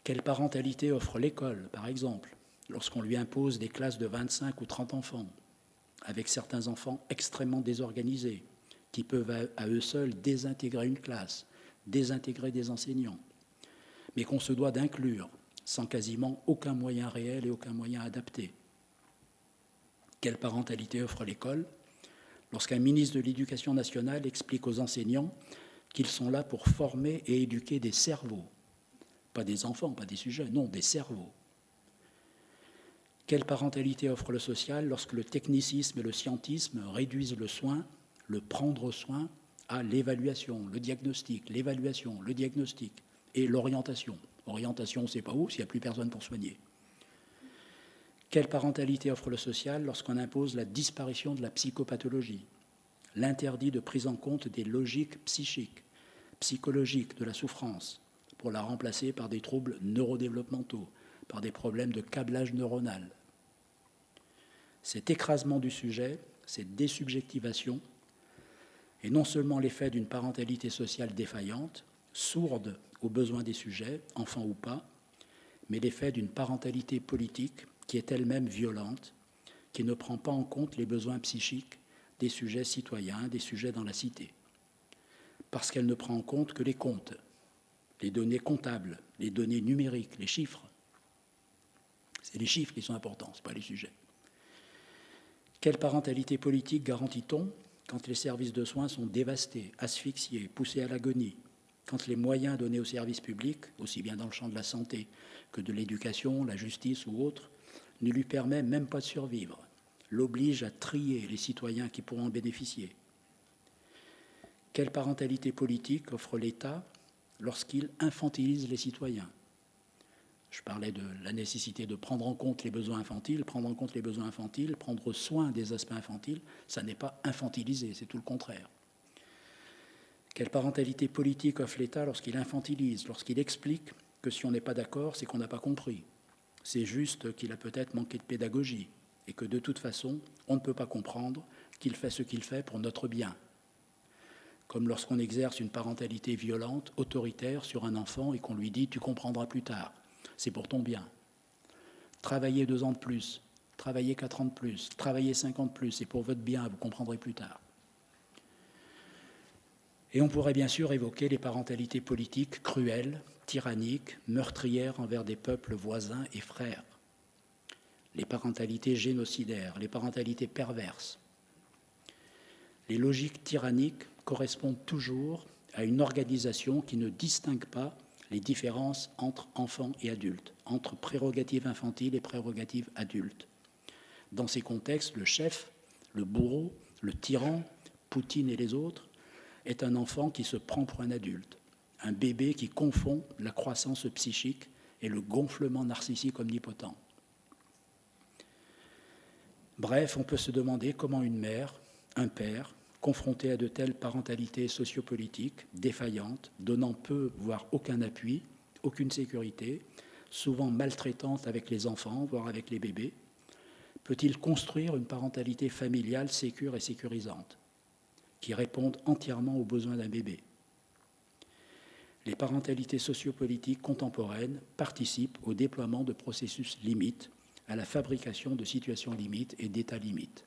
Speaker 2: Quelle parentalité offre l'école, par exemple, lorsqu'on lui impose des classes de 25 ou 30 enfants, avec certains enfants extrêmement désorganisés, qui peuvent à eux seuls désintégrer une classe, désintégrer des enseignants, mais qu'on se doit d'inclure sans quasiment aucun moyen réel et aucun moyen adapté? Quelle parentalité offre l'école lorsqu'un ministre de l'Éducation nationale explique aux enseignants qu'ils sont là pour former et éduquer des cerveaux, pas des enfants, pas des sujets, non, des cerveaux? Quelle parentalité offre le social lorsque le technicisme et le scientisme réduisent le soin, le prendre soin, à l'évaluation, le diagnostic, l'évaluation, le diagnostic et l'orientation? Orientation, on ne sait pas où, s'il n'y a plus personne pour soigner. Quelle parentalité offre le social lorsqu'on impose la disparition de la psychopathologie, l'interdit de prise en compte des logiques psychiques, psychologiques de la souffrance, pour la remplacer par des troubles neurodéveloppementaux, par des problèmes de câblage neuronal? Cet écrasement du sujet, cette désubjectivation, est non seulement l'effet d'une parentalité sociale défaillante, sourde aux besoins des sujets, enfants ou pas, mais l'effet d'une parentalité politique qui est elle-même violente, qui ne prend pas en compte les besoins psychiques des sujets citoyens, des sujets dans la cité, parce qu'elle ne prend en compte que les comptes, les données comptables, les données numériques, les chiffres. C'est les chiffres qui sont importants, ce n'est pas les sujets. Quelle parentalité politique garantit-on quand les services de soins sont dévastés, asphyxiés, poussés à l'agonie, quand les moyens donnés aux services publics, aussi bien dans le champ de la santé que de l'éducation, la justice ou autres, ne lui permettent même pas de survivre, l'obligent à trier les citoyens qui pourront en bénéficier? Quelle parentalité politique offre l'État lorsqu'il infantilise les citoyens? Je parlais de la nécessité de prendre en compte les besoins infantiles. Prendre en compte les besoins infantiles, prendre soin des aspects infantiles, ça n'est pas infantiliser, c'est tout le contraire. Quelle parentalité politique offre l'État lorsqu'il infantilise, lorsqu'il explique que si on n'est pas d'accord, c'est qu'on n'a pas compris? C'est juste qu'il a peut-être manqué de pédagogie et que de toute façon, on ne peut pas comprendre qu'il fait ce qu'il fait pour notre bien. Comme lorsqu'on exerce une parentalité violente, autoritaire sur un enfant et qu'on lui dit « tu comprendras plus tard ». C'est pour ton bien. Travaillez 2 ans de plus, travaillez 4 ans de plus, travaillez 5 ans de plus, c'est pour votre bien, vous comprendrez plus tard. Et on pourrait bien sûr évoquer les parentalités politiques cruelles, tyranniques, meurtrières envers des peuples voisins et frères. Les parentalités génocidaires, les parentalités perverses. Les logiques tyranniques correspondent toujours à une organisation qui ne distingue pas les différences entre enfants et adultes, entre prérogatives infantiles et prérogatives adultes. Dans ces contextes, le chef, le bourreau, le tyran, Poutine et les autres, est un enfant qui se prend pour un adulte, un bébé qui confond la croissance psychique et le gonflement narcissique omnipotent. Bref, on peut se demander comment une mère, un père, confrontés à de telles parentalités sociopolitiques défaillantes, donnant peu, voire aucun appui, aucune sécurité, souvent maltraitantes avec les enfants, voire avec les bébés, peut-il construire une parentalité familiale sécure et sécurisante, qui réponde entièrement aux besoins d'un bébé? Les parentalités sociopolitiques contemporaines participent au déploiement de processus limites, à la fabrication de situations limites et d'états limites.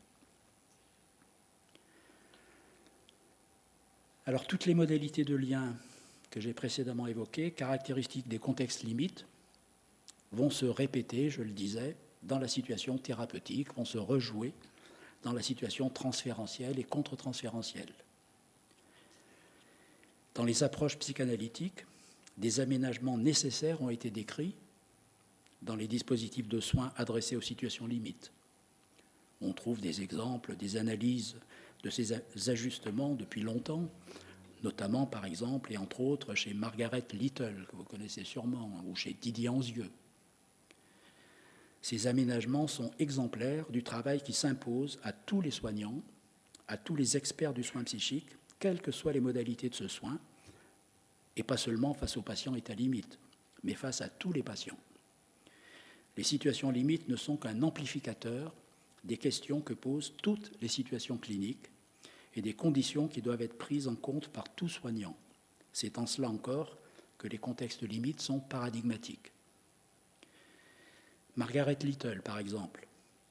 Speaker 2: Alors, toutes les modalités de lien que j'ai précédemment évoquées, caractéristiques des contextes limites, vont se répéter, je le disais, dans la situation thérapeutique, vont se rejouer dans la situation transférentielle et contre-transférentielle. Dans les approches psychanalytiques, des aménagements nécessaires ont été décrits dans les dispositifs de soins adressés aux situations limites. On trouve des exemples, des analyses de ces ajustements depuis longtemps, notamment par exemple et entre autres chez Margaret Little, que vous connaissez sûrement, ou chez Didier Anzieux. Ces aménagements sont exemplaires du travail qui s'impose à tous les soignants, à tous les experts du soin psychique, quelles que soient les modalités de ce soin, et pas seulement face aux patients état limite, mais face à tous les patients. Les situations limites ne sont qu'un amplificateur des questions que posent toutes les situations cliniques et des conditions qui doivent être prises en compte par tout soignant. C'est en cela encore que les contextes limites sont paradigmatiques. Margaret Little, par exemple,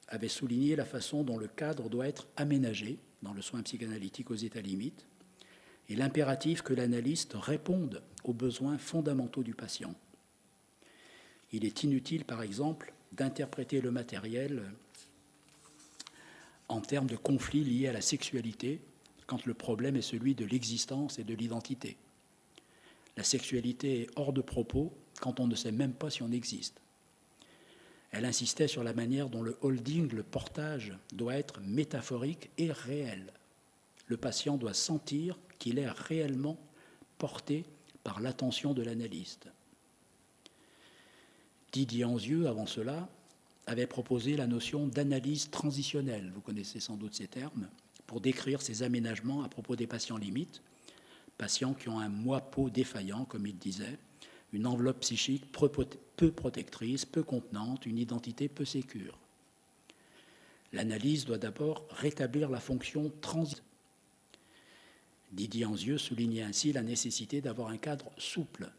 Speaker 2: avait souligné la façon dont le cadre doit être aménagé dans le soin psychanalytique aux états limites et l'impératif que l'analyste réponde aux besoins fondamentaux du patient. Il est inutile, par exemple, d'interpréter le matériel en termes de conflits liés à la sexualité quand le problème est celui de l'existence et de l'identité. La sexualité est hors de propos quand on ne sait même pas si on existe. Elle insistait sur la manière dont le holding, le portage, doit être métaphorique et réel. Le patient doit sentir qu'il est réellement porté par l'attention de l'analyste. Didier Anzieux, avant cela, avait proposé la notion d'analyse transitionnelle, vous connaissez sans doute ces termes, pour décrire ces aménagements à propos des patients limites, patients qui ont un moi-peau défaillant, comme il disait, une enveloppe psychique peu protectrice, peu contenante, une identité peu sécure. L'analyse doit d'abord rétablir la fonction transitoire. Didier Anzieux soulignait ainsi la nécessité d'avoir un cadre souple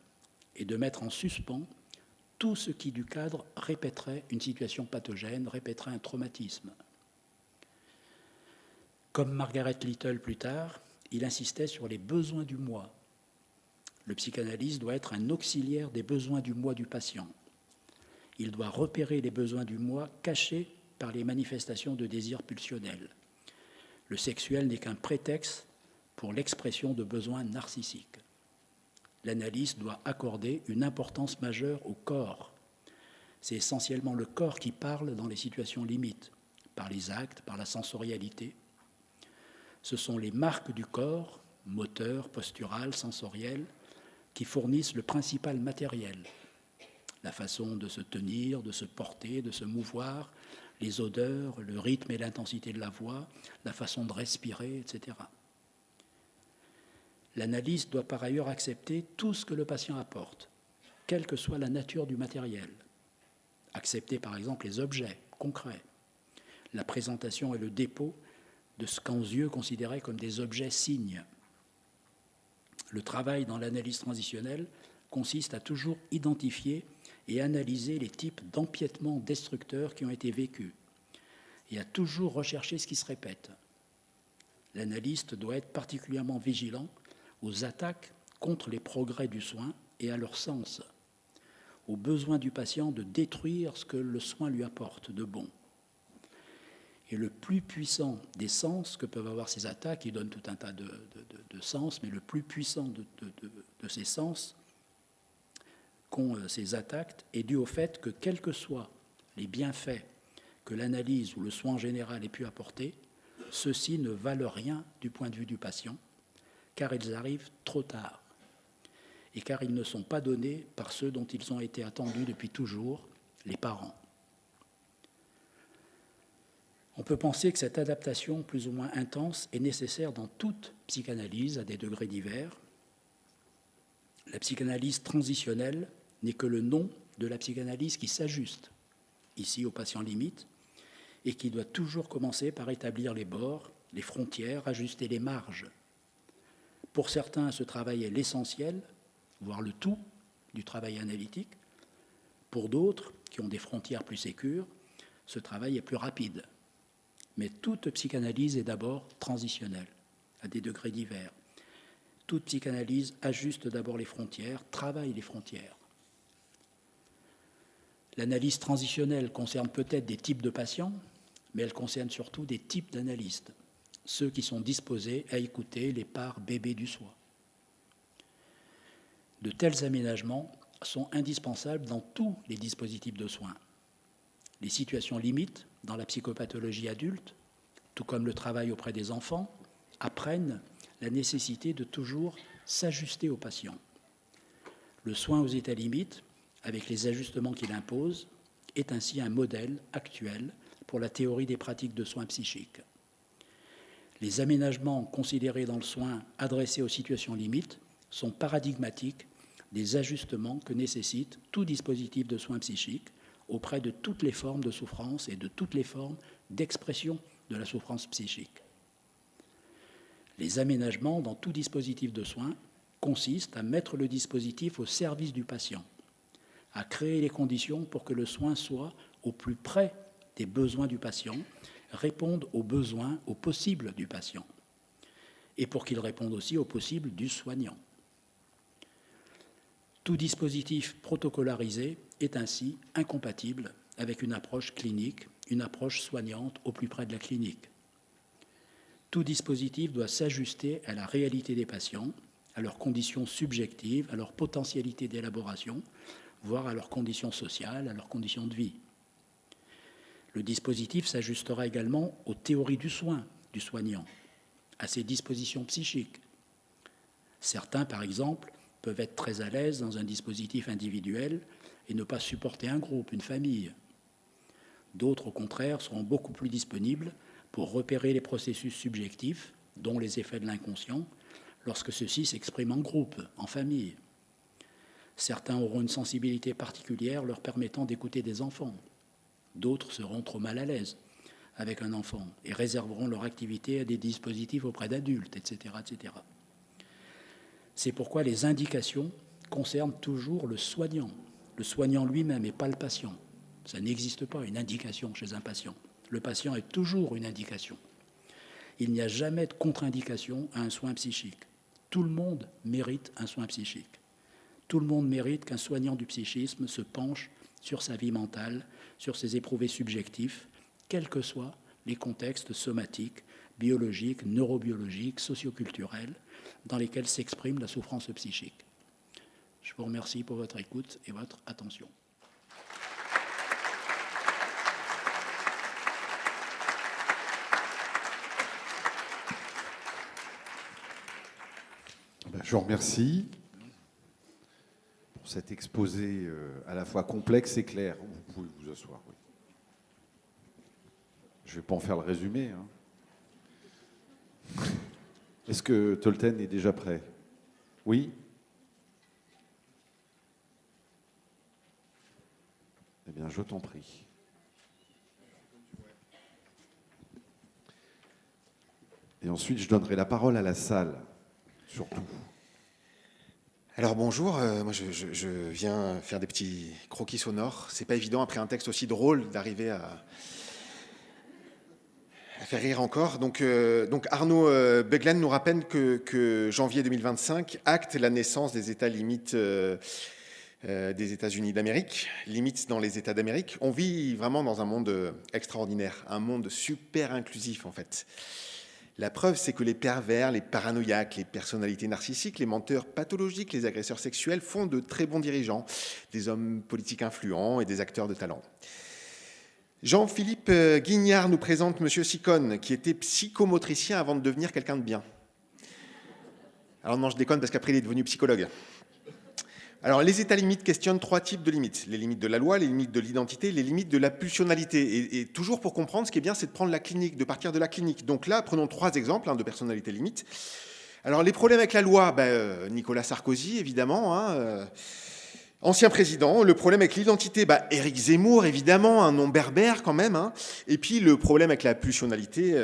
Speaker 2: et de mettre en suspens tout ce qui du cadre répéterait une situation pathogène, répéterait un traumatisme. Comme Margaret Little plus tard, il insistait sur les besoins du moi. Le psychanalyste doit être un auxiliaire des besoins du moi du patient. Il doit repérer les besoins du moi cachés par les manifestations de désir pulsionnel. Le sexuel n'est qu'un prétexte pour l'expression de besoins narcissiques. L'analyste doit accorder une importance majeure au corps. C'est essentiellement le corps qui parle dans les situations limites, par les actes, par la sensorialité. Ce sont les marques du corps, moteurs, posturales, sensorielles, qui fournissent le principal matériel. La façon de se tenir, de se porter, de se mouvoir, les odeurs, le rythme et l'intensité de la voix, la façon de respirer, etc. L'analyste doit par ailleurs accepter tout ce que le patient apporte, quelle que soit la nature du matériel. Accepter par exemple les objets concrets, la présentation et le dépôt de ce qu'Anzieux considérait comme des objets signes. Le travail dans l'analyse transitionnelle consiste à toujours identifier et analyser les types d'empiètements destructeurs qui ont été vécus, et à toujours rechercher ce qui se répète. L'analyste doit être particulièrement vigilant aux attaques contre les progrès du soin et à leur sens, au besoin du patient de détruire ce que le soin lui apporte de bon. Et le plus puissant des sens que peuvent avoir ces attaques, il donne tout un tas de sens, mais le plus puissant de ces sens qu'ont ces attaques est dû au fait que, quels que soient les bienfaits que l'analyse ou le soin en général ait pu apporter, ceux-ci ne valent rien du point de vue du patient, car ils arrivent trop tard, et car ils ne sont pas donnés par ceux dont ils ont été attendus depuis toujours, les parents. On peut penser que cette adaptation plus ou moins intense est nécessaire dans toute psychanalyse à des degrés divers. La psychanalyse transitionnelle n'est que le nom de la psychanalyse qui s'ajuste, ici au patient limite, et qui doit toujours commencer par établir les bords, les frontières, ajuster les marges. Pour certains, ce travail est l'essentiel, voire le tout du travail analytique. Pour d'autres, qui ont des frontières plus sécures, ce travail est plus rapide. Mais toute psychanalyse est d'abord transitionnelle, à des degrés divers. Toute psychanalyse ajuste d'abord les frontières, travaille les frontières. L'analyse transitionnelle concerne peut-être des types de patients, mais elle concerne surtout des types d'analystes, ceux qui sont disposés à écouter les parts bébés du soi. De tels aménagements sont indispensables dans tous les dispositifs de soins. Les situations limites dans la psychopathologie adulte, tout comme le travail auprès des enfants, apprennent la nécessité de toujours s'ajuster au patient. Le soin aux états limites, avec les ajustements qu'il impose, est ainsi un modèle actuel pour la théorie des pratiques de soins psychiques. Les aménagements considérés dans le soin adressés aux situations limites sont paradigmatiques des ajustements que nécessite tout dispositif de soins psychiques auprès de toutes les formes de souffrance et de toutes les formes d'expression de la souffrance psychique. Les aménagements dans tout dispositif de soins consistent à mettre le dispositif au service du patient, à créer les conditions pour que le soin soit au plus près des besoins du patient, réponde aux besoins, aux possibles du patient, et pour qu'il réponde aussi aux possibles du soignant. Tout dispositif protocolarisé est ainsi incompatible avec une approche clinique, une approche soignante au plus près de la clinique. Tout dispositif doit s'ajuster à la réalité des patients, à leurs conditions subjectives, à leur potentialité d'élaboration, voire à leurs conditions sociales, à leurs conditions de vie. Le dispositif s'ajustera également aux théories du soin du soignant, à ses dispositions psychiques. Certains, par exemple, peuvent être très à l'aise dans un dispositif individuel et ne pas supporter un groupe, une famille. D'autres, au contraire, seront beaucoup plus disponibles pour repérer les processus subjectifs, dont les effets de l'inconscient, lorsque ceux-ci s'expriment en groupe, en famille. Certains auront une sensibilité particulière leur permettant d'écouter des enfants. D'autres seront trop mal à l'aise avec un enfant et réserveront leur activité à des dispositifs auprès d'adultes, etc., etc. C'est pourquoi les indications concernent toujours le soignant lui-même et pas le patient. Ça n'existe pas, une indication chez un patient. Le patient est toujours une indication. Il n'y a jamais de contre-indication à un soin psychique. Tout le monde mérite un soin psychique. Tout le monde mérite qu'un soignant du psychisme se penche sur sa vie mentale, sur ses éprouvés subjectifs, quels que soient les contextes somatiques, biologiques, neurobiologiques, socioculturels, dans lesquels s'exprime la souffrance psychique. Je vous remercie pour votre écoute et votre attention.
Speaker 1: Je vous remercie pour cet exposé à la fois complexe et clair. Vous pouvez vous asseoir, oui. Je ne vais pas en faire le résumé. Est-ce que Tolten est déjà prêt? Oui? Eh bien, je t'en prie. Et ensuite, je donnerai la parole à la salle, surtout.
Speaker 3: Alors bonjour, moi je viens faire des petits croquis sonores. C'est pas évident après un texte aussi drôle d'arriver à faire rire encore. Donc Arnaud Beglen nous rappelle que janvier 2025 acte la naissance des États limites des États-Unis d'Amérique, limites dans les États d'Amérique. On vit vraiment dans un monde extraordinaire, un monde super inclusif en fait. La preuve, c'est que les pervers, les paranoïaques, les personnalités narcissiques, les menteurs pathologiques, les agresseurs sexuels font de très bons dirigeants, des hommes politiques influents et des acteurs de talent. Jean-Philippe Guignard nous présente M. Sicone, qui était psychomotricien avant de devenir quelqu'un de bien. Alors non, je déconne parce qu'après il est devenu psychologue. Alors, les états limites questionnent 3 types de limites. Les limites de la loi, les limites de l'identité, les limites de la pulsionalité. Et toujours pour comprendre, ce qui est bien, c'est de prendre la clinique, de partir de la clinique. Donc là, prenons 3 exemples de personnalités limites. Alors, les problèmes avec la loi, Nicolas Sarkozy, évidemment, ancien président. Le problème avec l'identité, Éric Zemmour, évidemment, un nom berbère quand même. Et puis, le problème avec la pulsionalité...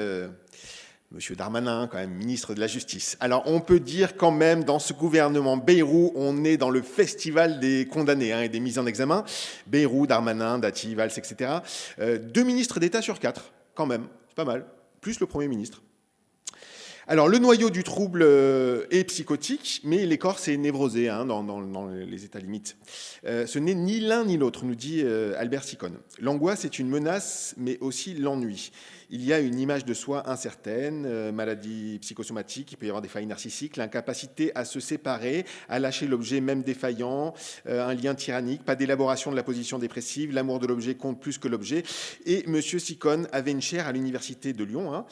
Speaker 3: Monsieur Darmanin, quand même, ministre de la Justice. Alors, on peut dire quand même, dans ce gouvernement Bayrou, on est dans le festival des condamnés et des mises en examen. Bayrou, Darmanin, Dati, Valls, etc. 2 ministres d'État sur 4, quand même. C'est pas mal. Plus le Premier ministre. Alors, le noyau du trouble est psychotique, mais l'écorce est névrosée dans les états limites. Ce n'est ni l'un ni l'autre, nous dit Albert Sicone. L'angoisse est une menace, mais aussi l'ennui. Il y a une image de soi incertaine, maladie psychosomatique, il peut y avoir des failles narcissiques, l'incapacité à se séparer, à lâcher l'objet même défaillant, un lien tyrannique, pas d'élaboration de la position dépressive, l'amour de l'objet compte plus que l'objet. Et M. Sicone avait une chaire à l'université de Lyon,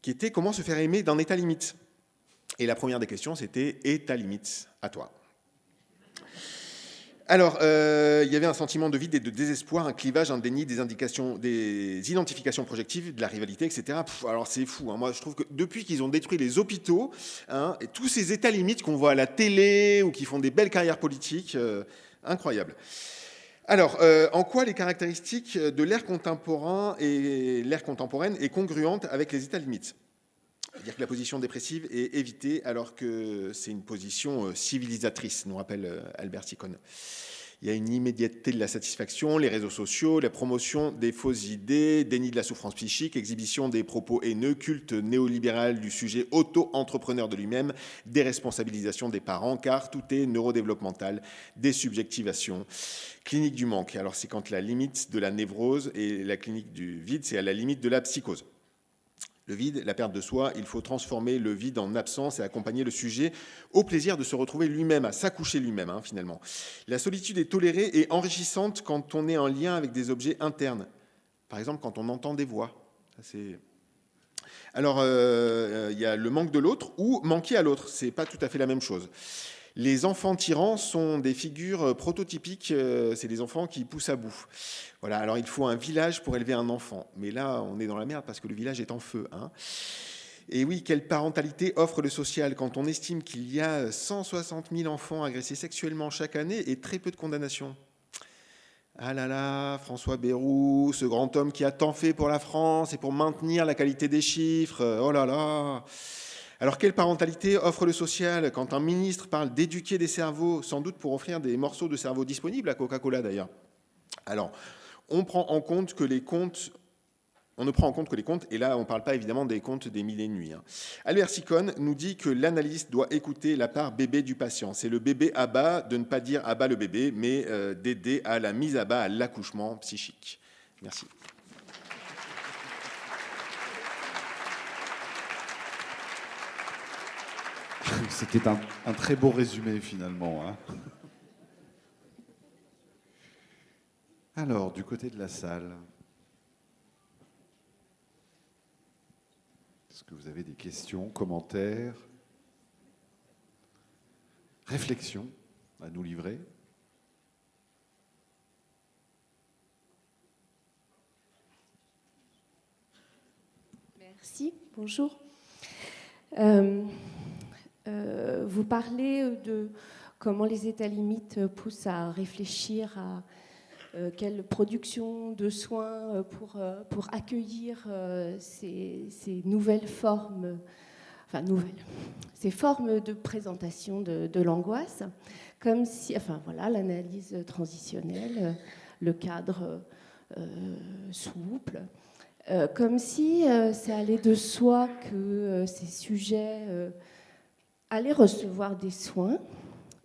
Speaker 3: qui était « Comment se faire aimer d'un état limite ?» Et la première des questions, c'était « État limite, à toi ». Alors, il y avait un sentiment de vide et de désespoir, un clivage, un déni des identifications projectives, de la rivalité, etc. Alors, c'est fou. Moi, je trouve que depuis qu'ils ont détruit les hôpitaux, et tous ces états limites qu'on voit à la télé ou qui font des belles carrières politiques, incroyable. Alors, en quoi les caractéristiques de l'ère contemporaine est congruente avec les états limites ? C'est-à-dire que la position dépressive est évitée alors que c'est une position civilisatrice, nous rappelle Albert Sicone. Il y a une immédiateté de la satisfaction, les réseaux sociaux, la promotion des fausses idées, déni de la souffrance psychique, exhibition des propos haineux, culte néolibéral du sujet auto-entrepreneur de lui-même, déresponsabilisation des parents, car tout est neurodéveloppemental, désubjectivation, clinique du manque. Alors c'est quand la limite de la névrose et la clinique du vide, c'est à la limite de la psychose. Le vide, la perte de soi, il faut transformer le vide en absence et accompagner le sujet au plaisir de se retrouver lui-même, à s'accoucher lui-même, finalement. La solitude est tolérée et enrichissante quand on est en lien avec des objets internes. Par exemple, quand on entend des voix. Alors, il y a le manque de l'autre ou manquer à l'autre. C'est pas tout à fait la même chose. Les enfants tyrans sont des figures prototypiques, c'est des enfants qui poussent à bout. Voilà, alors il faut un village pour élever un enfant. Mais là, on est dans la merde parce que le village est en feu. Et oui, quelle parentalité offre le social quand on estime qu'il y a 160 000 enfants agressés sexuellement chaque année et très peu de condamnations. Ah là là, François Bayrou, ce grand homme qui a tant fait pour la France et pour maintenir la qualité des chiffres. Oh là là. Alors, quelle parentalité offre le social quand un ministre parle d'éduquer des cerveaux, sans doute pour offrir des morceaux de cerveau disponibles à Coca-Cola d'ailleurs. Alors, on ne prend en compte que les comptes, et là on ne parle pas évidemment des comptes des mille et une nuits. Albert Sicone nous dit que l'analyste doit écouter la part bébé du patient. C'est le bébé à bas, de ne pas dire à bas le bébé, mais d'aider à la mise à bas, à l'accouchement psychique. Merci.
Speaker 1: C'était un très beau résumé finalement. Alors, du côté de la salle, est-ce que vous avez des questions, commentaires, réflexions à nous livrer ?
Speaker 4: Merci, bonjour. Vous parlez de comment les états limites poussent à réfléchir à quelle production de soins pour accueillir ces nouvelles formes, enfin nouvelles, ces formes de présentation de l'angoisse, comme si, enfin voilà, l'analyse transitionnelle, le cadre souple, comme si ça allait de soi que ces sujets allaient recevoir des soins.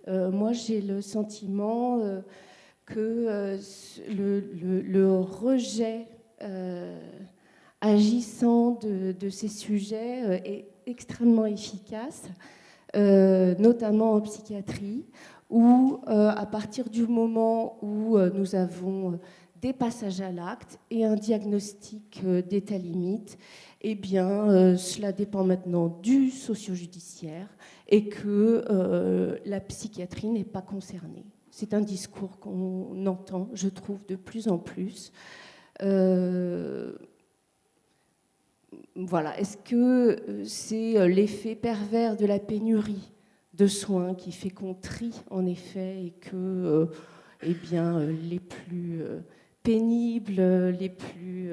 Speaker 4: Moi, j'ai le sentiment que le rejet agissant de ces sujets est extrêmement efficace, notamment en psychiatrie, où à partir du moment où nous avons des passages à l'acte et un diagnostic d'état limite, eh bien, cela dépend maintenant du socio-judiciaire et que la psychiatrie n'est pas concernée. C'est un discours qu'on entend, je trouve, de plus en plus. Voilà. Est-ce que c'est l'effet pervers de la pénurie de soins qui fait qu'on trie, en effet, et que eh bien, les plus pénibles, les plus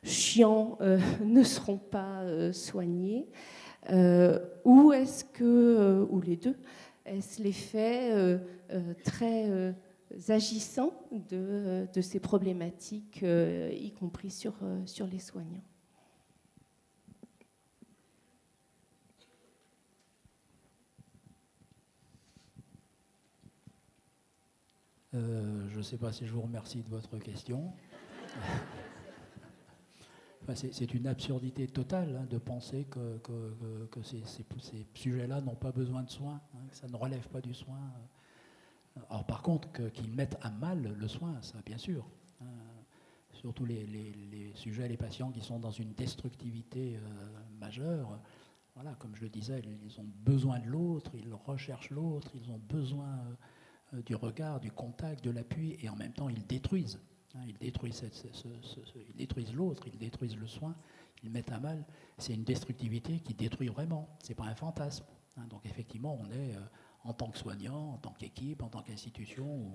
Speaker 4: chiants ne seront pas soignés, ou est-ce que, ou les deux, est-ce l'effet très agissant de ces problématiques, y compris sur les soignants?
Speaker 2: Je ne sais pas si je vous remercie de votre question. Enfin, c'est une absurdité totale hein, de penser que ces sujets-là n'ont pas besoin de soins, hein, que ça ne relève pas du soin. Alors par contre, qu'ils mettent à mal le soin, ça bien sûr. Hein, surtout les sujets, les patients qui sont dans une destructivité majeure. Voilà, comme je le disais, ils ont besoin de l'autre, ils recherchent l'autre, ils ont besoin du regard, du contact, de l'appui, et en même temps ils détruisent. Hein, ils détruisent l'autre, ils détruisent le soin, ils mettent à mal. C'est une destructivité qui détruit vraiment, c'est pas un fantasme. Hein, donc effectivement, on est en tant que soignant, en tant qu'équipe, en tant qu'institution,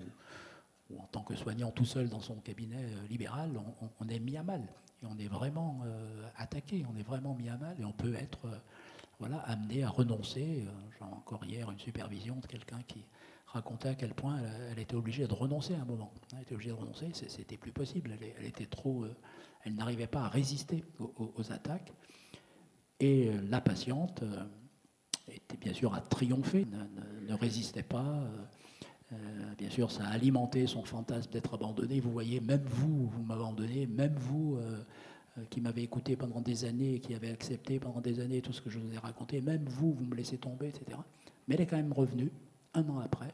Speaker 2: ou en tant que soignant tout seul dans son cabinet libéral, on est mis à mal. Et on est vraiment attaqué, on est vraiment mis à mal, et on peut être voilà, amené à renoncer. J'ai encore hier une supervision de quelqu'un qui racontait à quel point elle était obligée de renoncer à un moment. Elle était obligée de renoncer, c'était plus possible. Elle était trop, elle n'arrivait pas à résister aux attaques. Et la patiente était bien sûr à triompher, ne résistait pas. Bien sûr, ça a alimenté son fantasme d'être abandonné. Vous voyez, même vous m'abandonnez, même vous qui m'avez écouté pendant des années, qui avez accepté pendant des années tout ce que je vous ai raconté, même vous me laissez tomber, etc. Mais elle est quand même revenue. Un an après,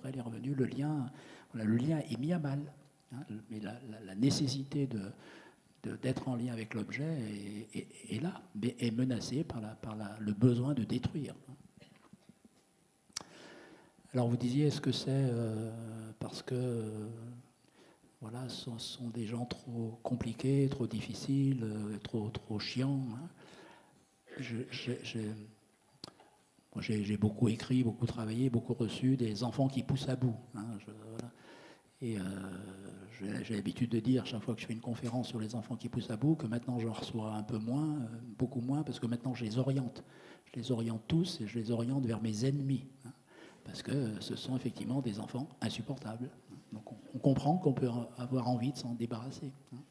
Speaker 2: elle est revenue, le lien est mis à mal. Hein, mais la nécessité d'être en lien avec l'objet est là, mais est menacée par le besoin de détruire. Alors vous disiez, est-ce que c'est parce que voilà, ce sont des gens trop compliqués, trop difficiles, trop chiants, hein. J'ai beaucoup écrit, beaucoup travaillé, beaucoup reçu des enfants qui poussent à bout. Hein, voilà. Et j'ai l'habitude de dire, chaque fois que je fais une conférence sur les enfants qui poussent à bout, que maintenant j'en reçois un peu moins, beaucoup moins, parce que maintenant je les oriente. Je les oriente tous et je les oriente vers mes ennemis. Hein, parce que ce sont effectivement des enfants insupportables. Donc on comprend qu'on peut avoir envie de s'en débarrasser. Hein.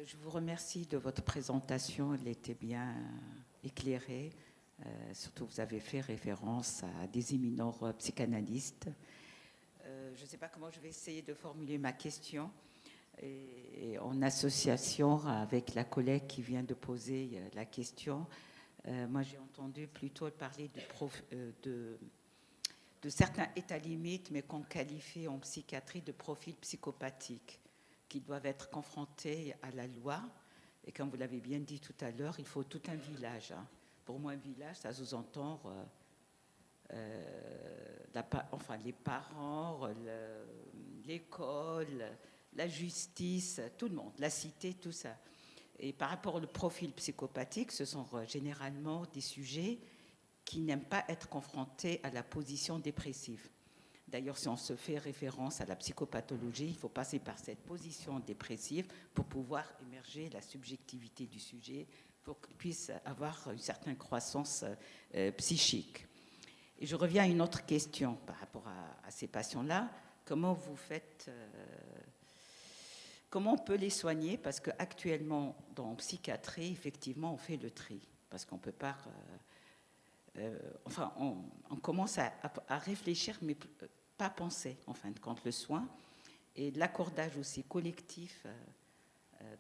Speaker 5: Je vous remercie de votre présentation, elle était bien éclairée. Surtout, vous avez fait référence à des éminents psychanalystes. Je ne sais pas comment je vais essayer de formuler ma question. Et en association avec la collègue qui vient de poser la question, moi j'ai entendu plutôt parler de certains états limites, mais qu'on qualifie en psychiatrie de profils psychopathiques, qui doivent être confrontés à la loi. Et comme vous l'avez bien dit tout à l'heure, il faut tout un village. Hein. Pour moi, un village, ça sous-entend les parents, l'école, la justice, tout le monde, la cité, tout ça. Et par rapport au profil psychopathique, ce sont généralement des sujets qui n'aiment pas être confrontés à la position dépressive. D'ailleurs, si on se fait référence à la psychopathologie, il faut passer par cette position dépressive pour pouvoir émerger la subjectivité du sujet, pour qu'il puisse avoir une certaine croissance psychique. Et je reviens à une autre question par rapport à ces patients-là. Comment vous faites... comment on peut les soigner? Parce qu'actuellement, dans psychiatrie, effectivement, on fait le tri. Parce qu'on ne peut pas... enfin, on commence à réfléchir, mais pas penser, en fin de compte, le soin. Et l'accordage aussi collectif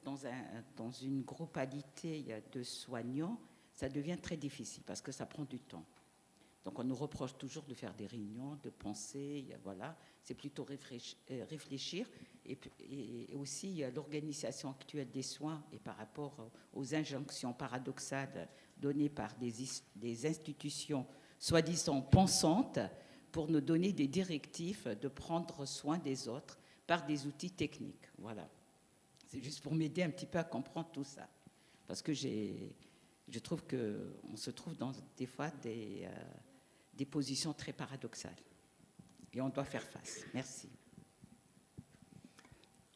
Speaker 5: dans une groupalité de soignants, ça devient très difficile parce que ça prend du temps. Donc on nous reproche toujours de faire des réunions, de penser, voilà. C'est plutôt réfléchir. Et aussi l'organisation actuelle des soins et par rapport aux injonctions paradoxales données par des institutions soi-disant pensantes pour nous donner des directives de prendre soin des autres par des outils techniques. Voilà. C'est juste pour m'aider un petit peu à comprendre tout ça. Parce que je trouve qu'on se trouve dans des fois des positions très paradoxales. Et on doit faire face. Merci.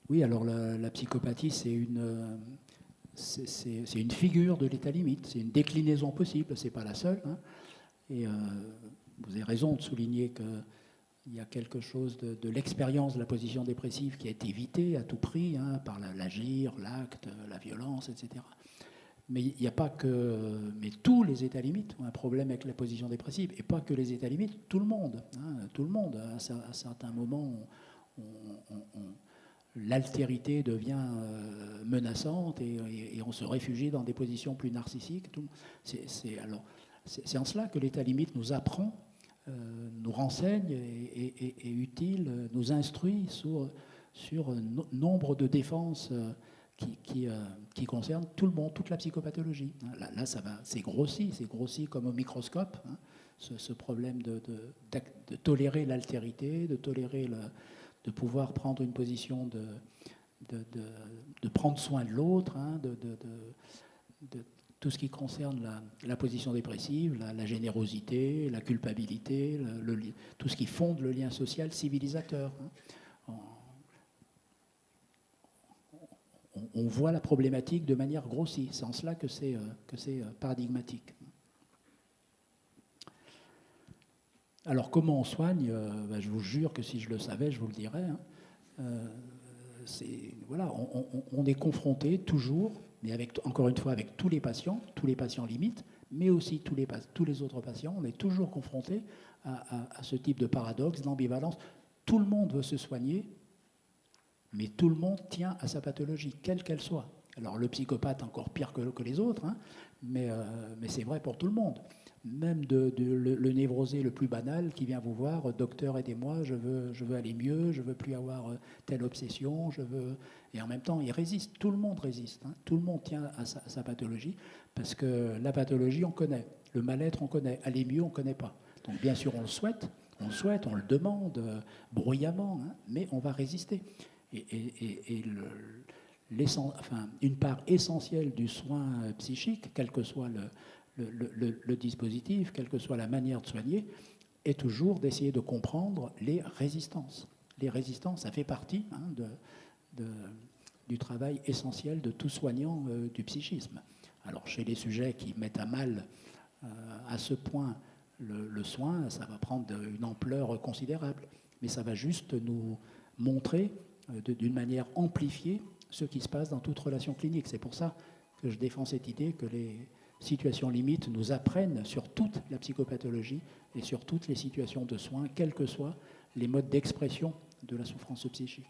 Speaker 2: Oui, alors la psychopathie, c'est une figure de l'état limite. C'est une déclinaison possible, ce n'est pas la seule. Hein. Et vous avez raison de souligner qu'il y a quelque chose de l'expérience de la position dépressive qui a été évitée à tout prix par l'agir, l'acte, la violence, etc. Mais il n'y a pas que... Mais tous les états limites ont un problème avec la position dépressive. Et pas que les états limites, tout le monde. Tout le monde. À certains moments, l'altérité devient menaçante et on se réfugie dans des positions plus narcissiques. C'est en cela que l'état limite nous apprend, nous renseigne et utile, nous instruit sur nombre de défenses qui concerne tout le monde, toute la psychopathologie. Là ça va, c'est grossi comme au microscope, ce problème de tolérer l'altérité, de pouvoir prendre une position de prendre soin de l'autre, de tout ce qui concerne la position dépressive, la générosité, la culpabilité, tout ce qui fonde le lien social civilisateur. On voit la problématique de manière grossie. C'est en cela que c'est paradigmatique. Alors, comment on soigne? Je vous jure que si je le savais, je vous le dirais. Voilà, on est confronté toujours, mais encore une fois, avec tous les patients limites, mais aussi tous les autres patients, on est toujours confronté à ce type de paradoxe, d'ambivalence. Tout le monde veut se soigner, mais tout le monde tient à sa pathologie, quelle qu'elle soit. Alors le psychopathe encore pire que les autres, mais c'est vrai pour tout le monde. Même le névrosé le plus banal qui vient vous voir, docteur aidez-moi, je veux aller mieux, je veux plus avoir telle obsession, et en même temps il résiste, tout le monde résiste, tout le monde tient à sa pathologie, parce que la pathologie on connaît, le mal-être on connaît, aller mieux on connaît pas. Donc bien sûr on le souhaite, on le demande bruyamment, mais on va résister. Et une part essentielle du soin psychique, quel que soit le dispositif, quelle que soit la manière de soigner, est toujours d'essayer de comprendre les résistances. Les résistances, ça fait partie du travail essentiel de tout soignant du psychisme. Alors chez les sujets qui mettent à mal à ce point le soin, ça va prendre une ampleur considérable, mais ça va juste nous montrer d'une manière amplifiée ce qui se passe dans toute relation clinique. C'est pour ça que je défends cette idée que les situations limites nous apprennent sur toute la psychopathologie et sur toutes les situations de soins, quels que soient les modes d'expression de la souffrance psychique.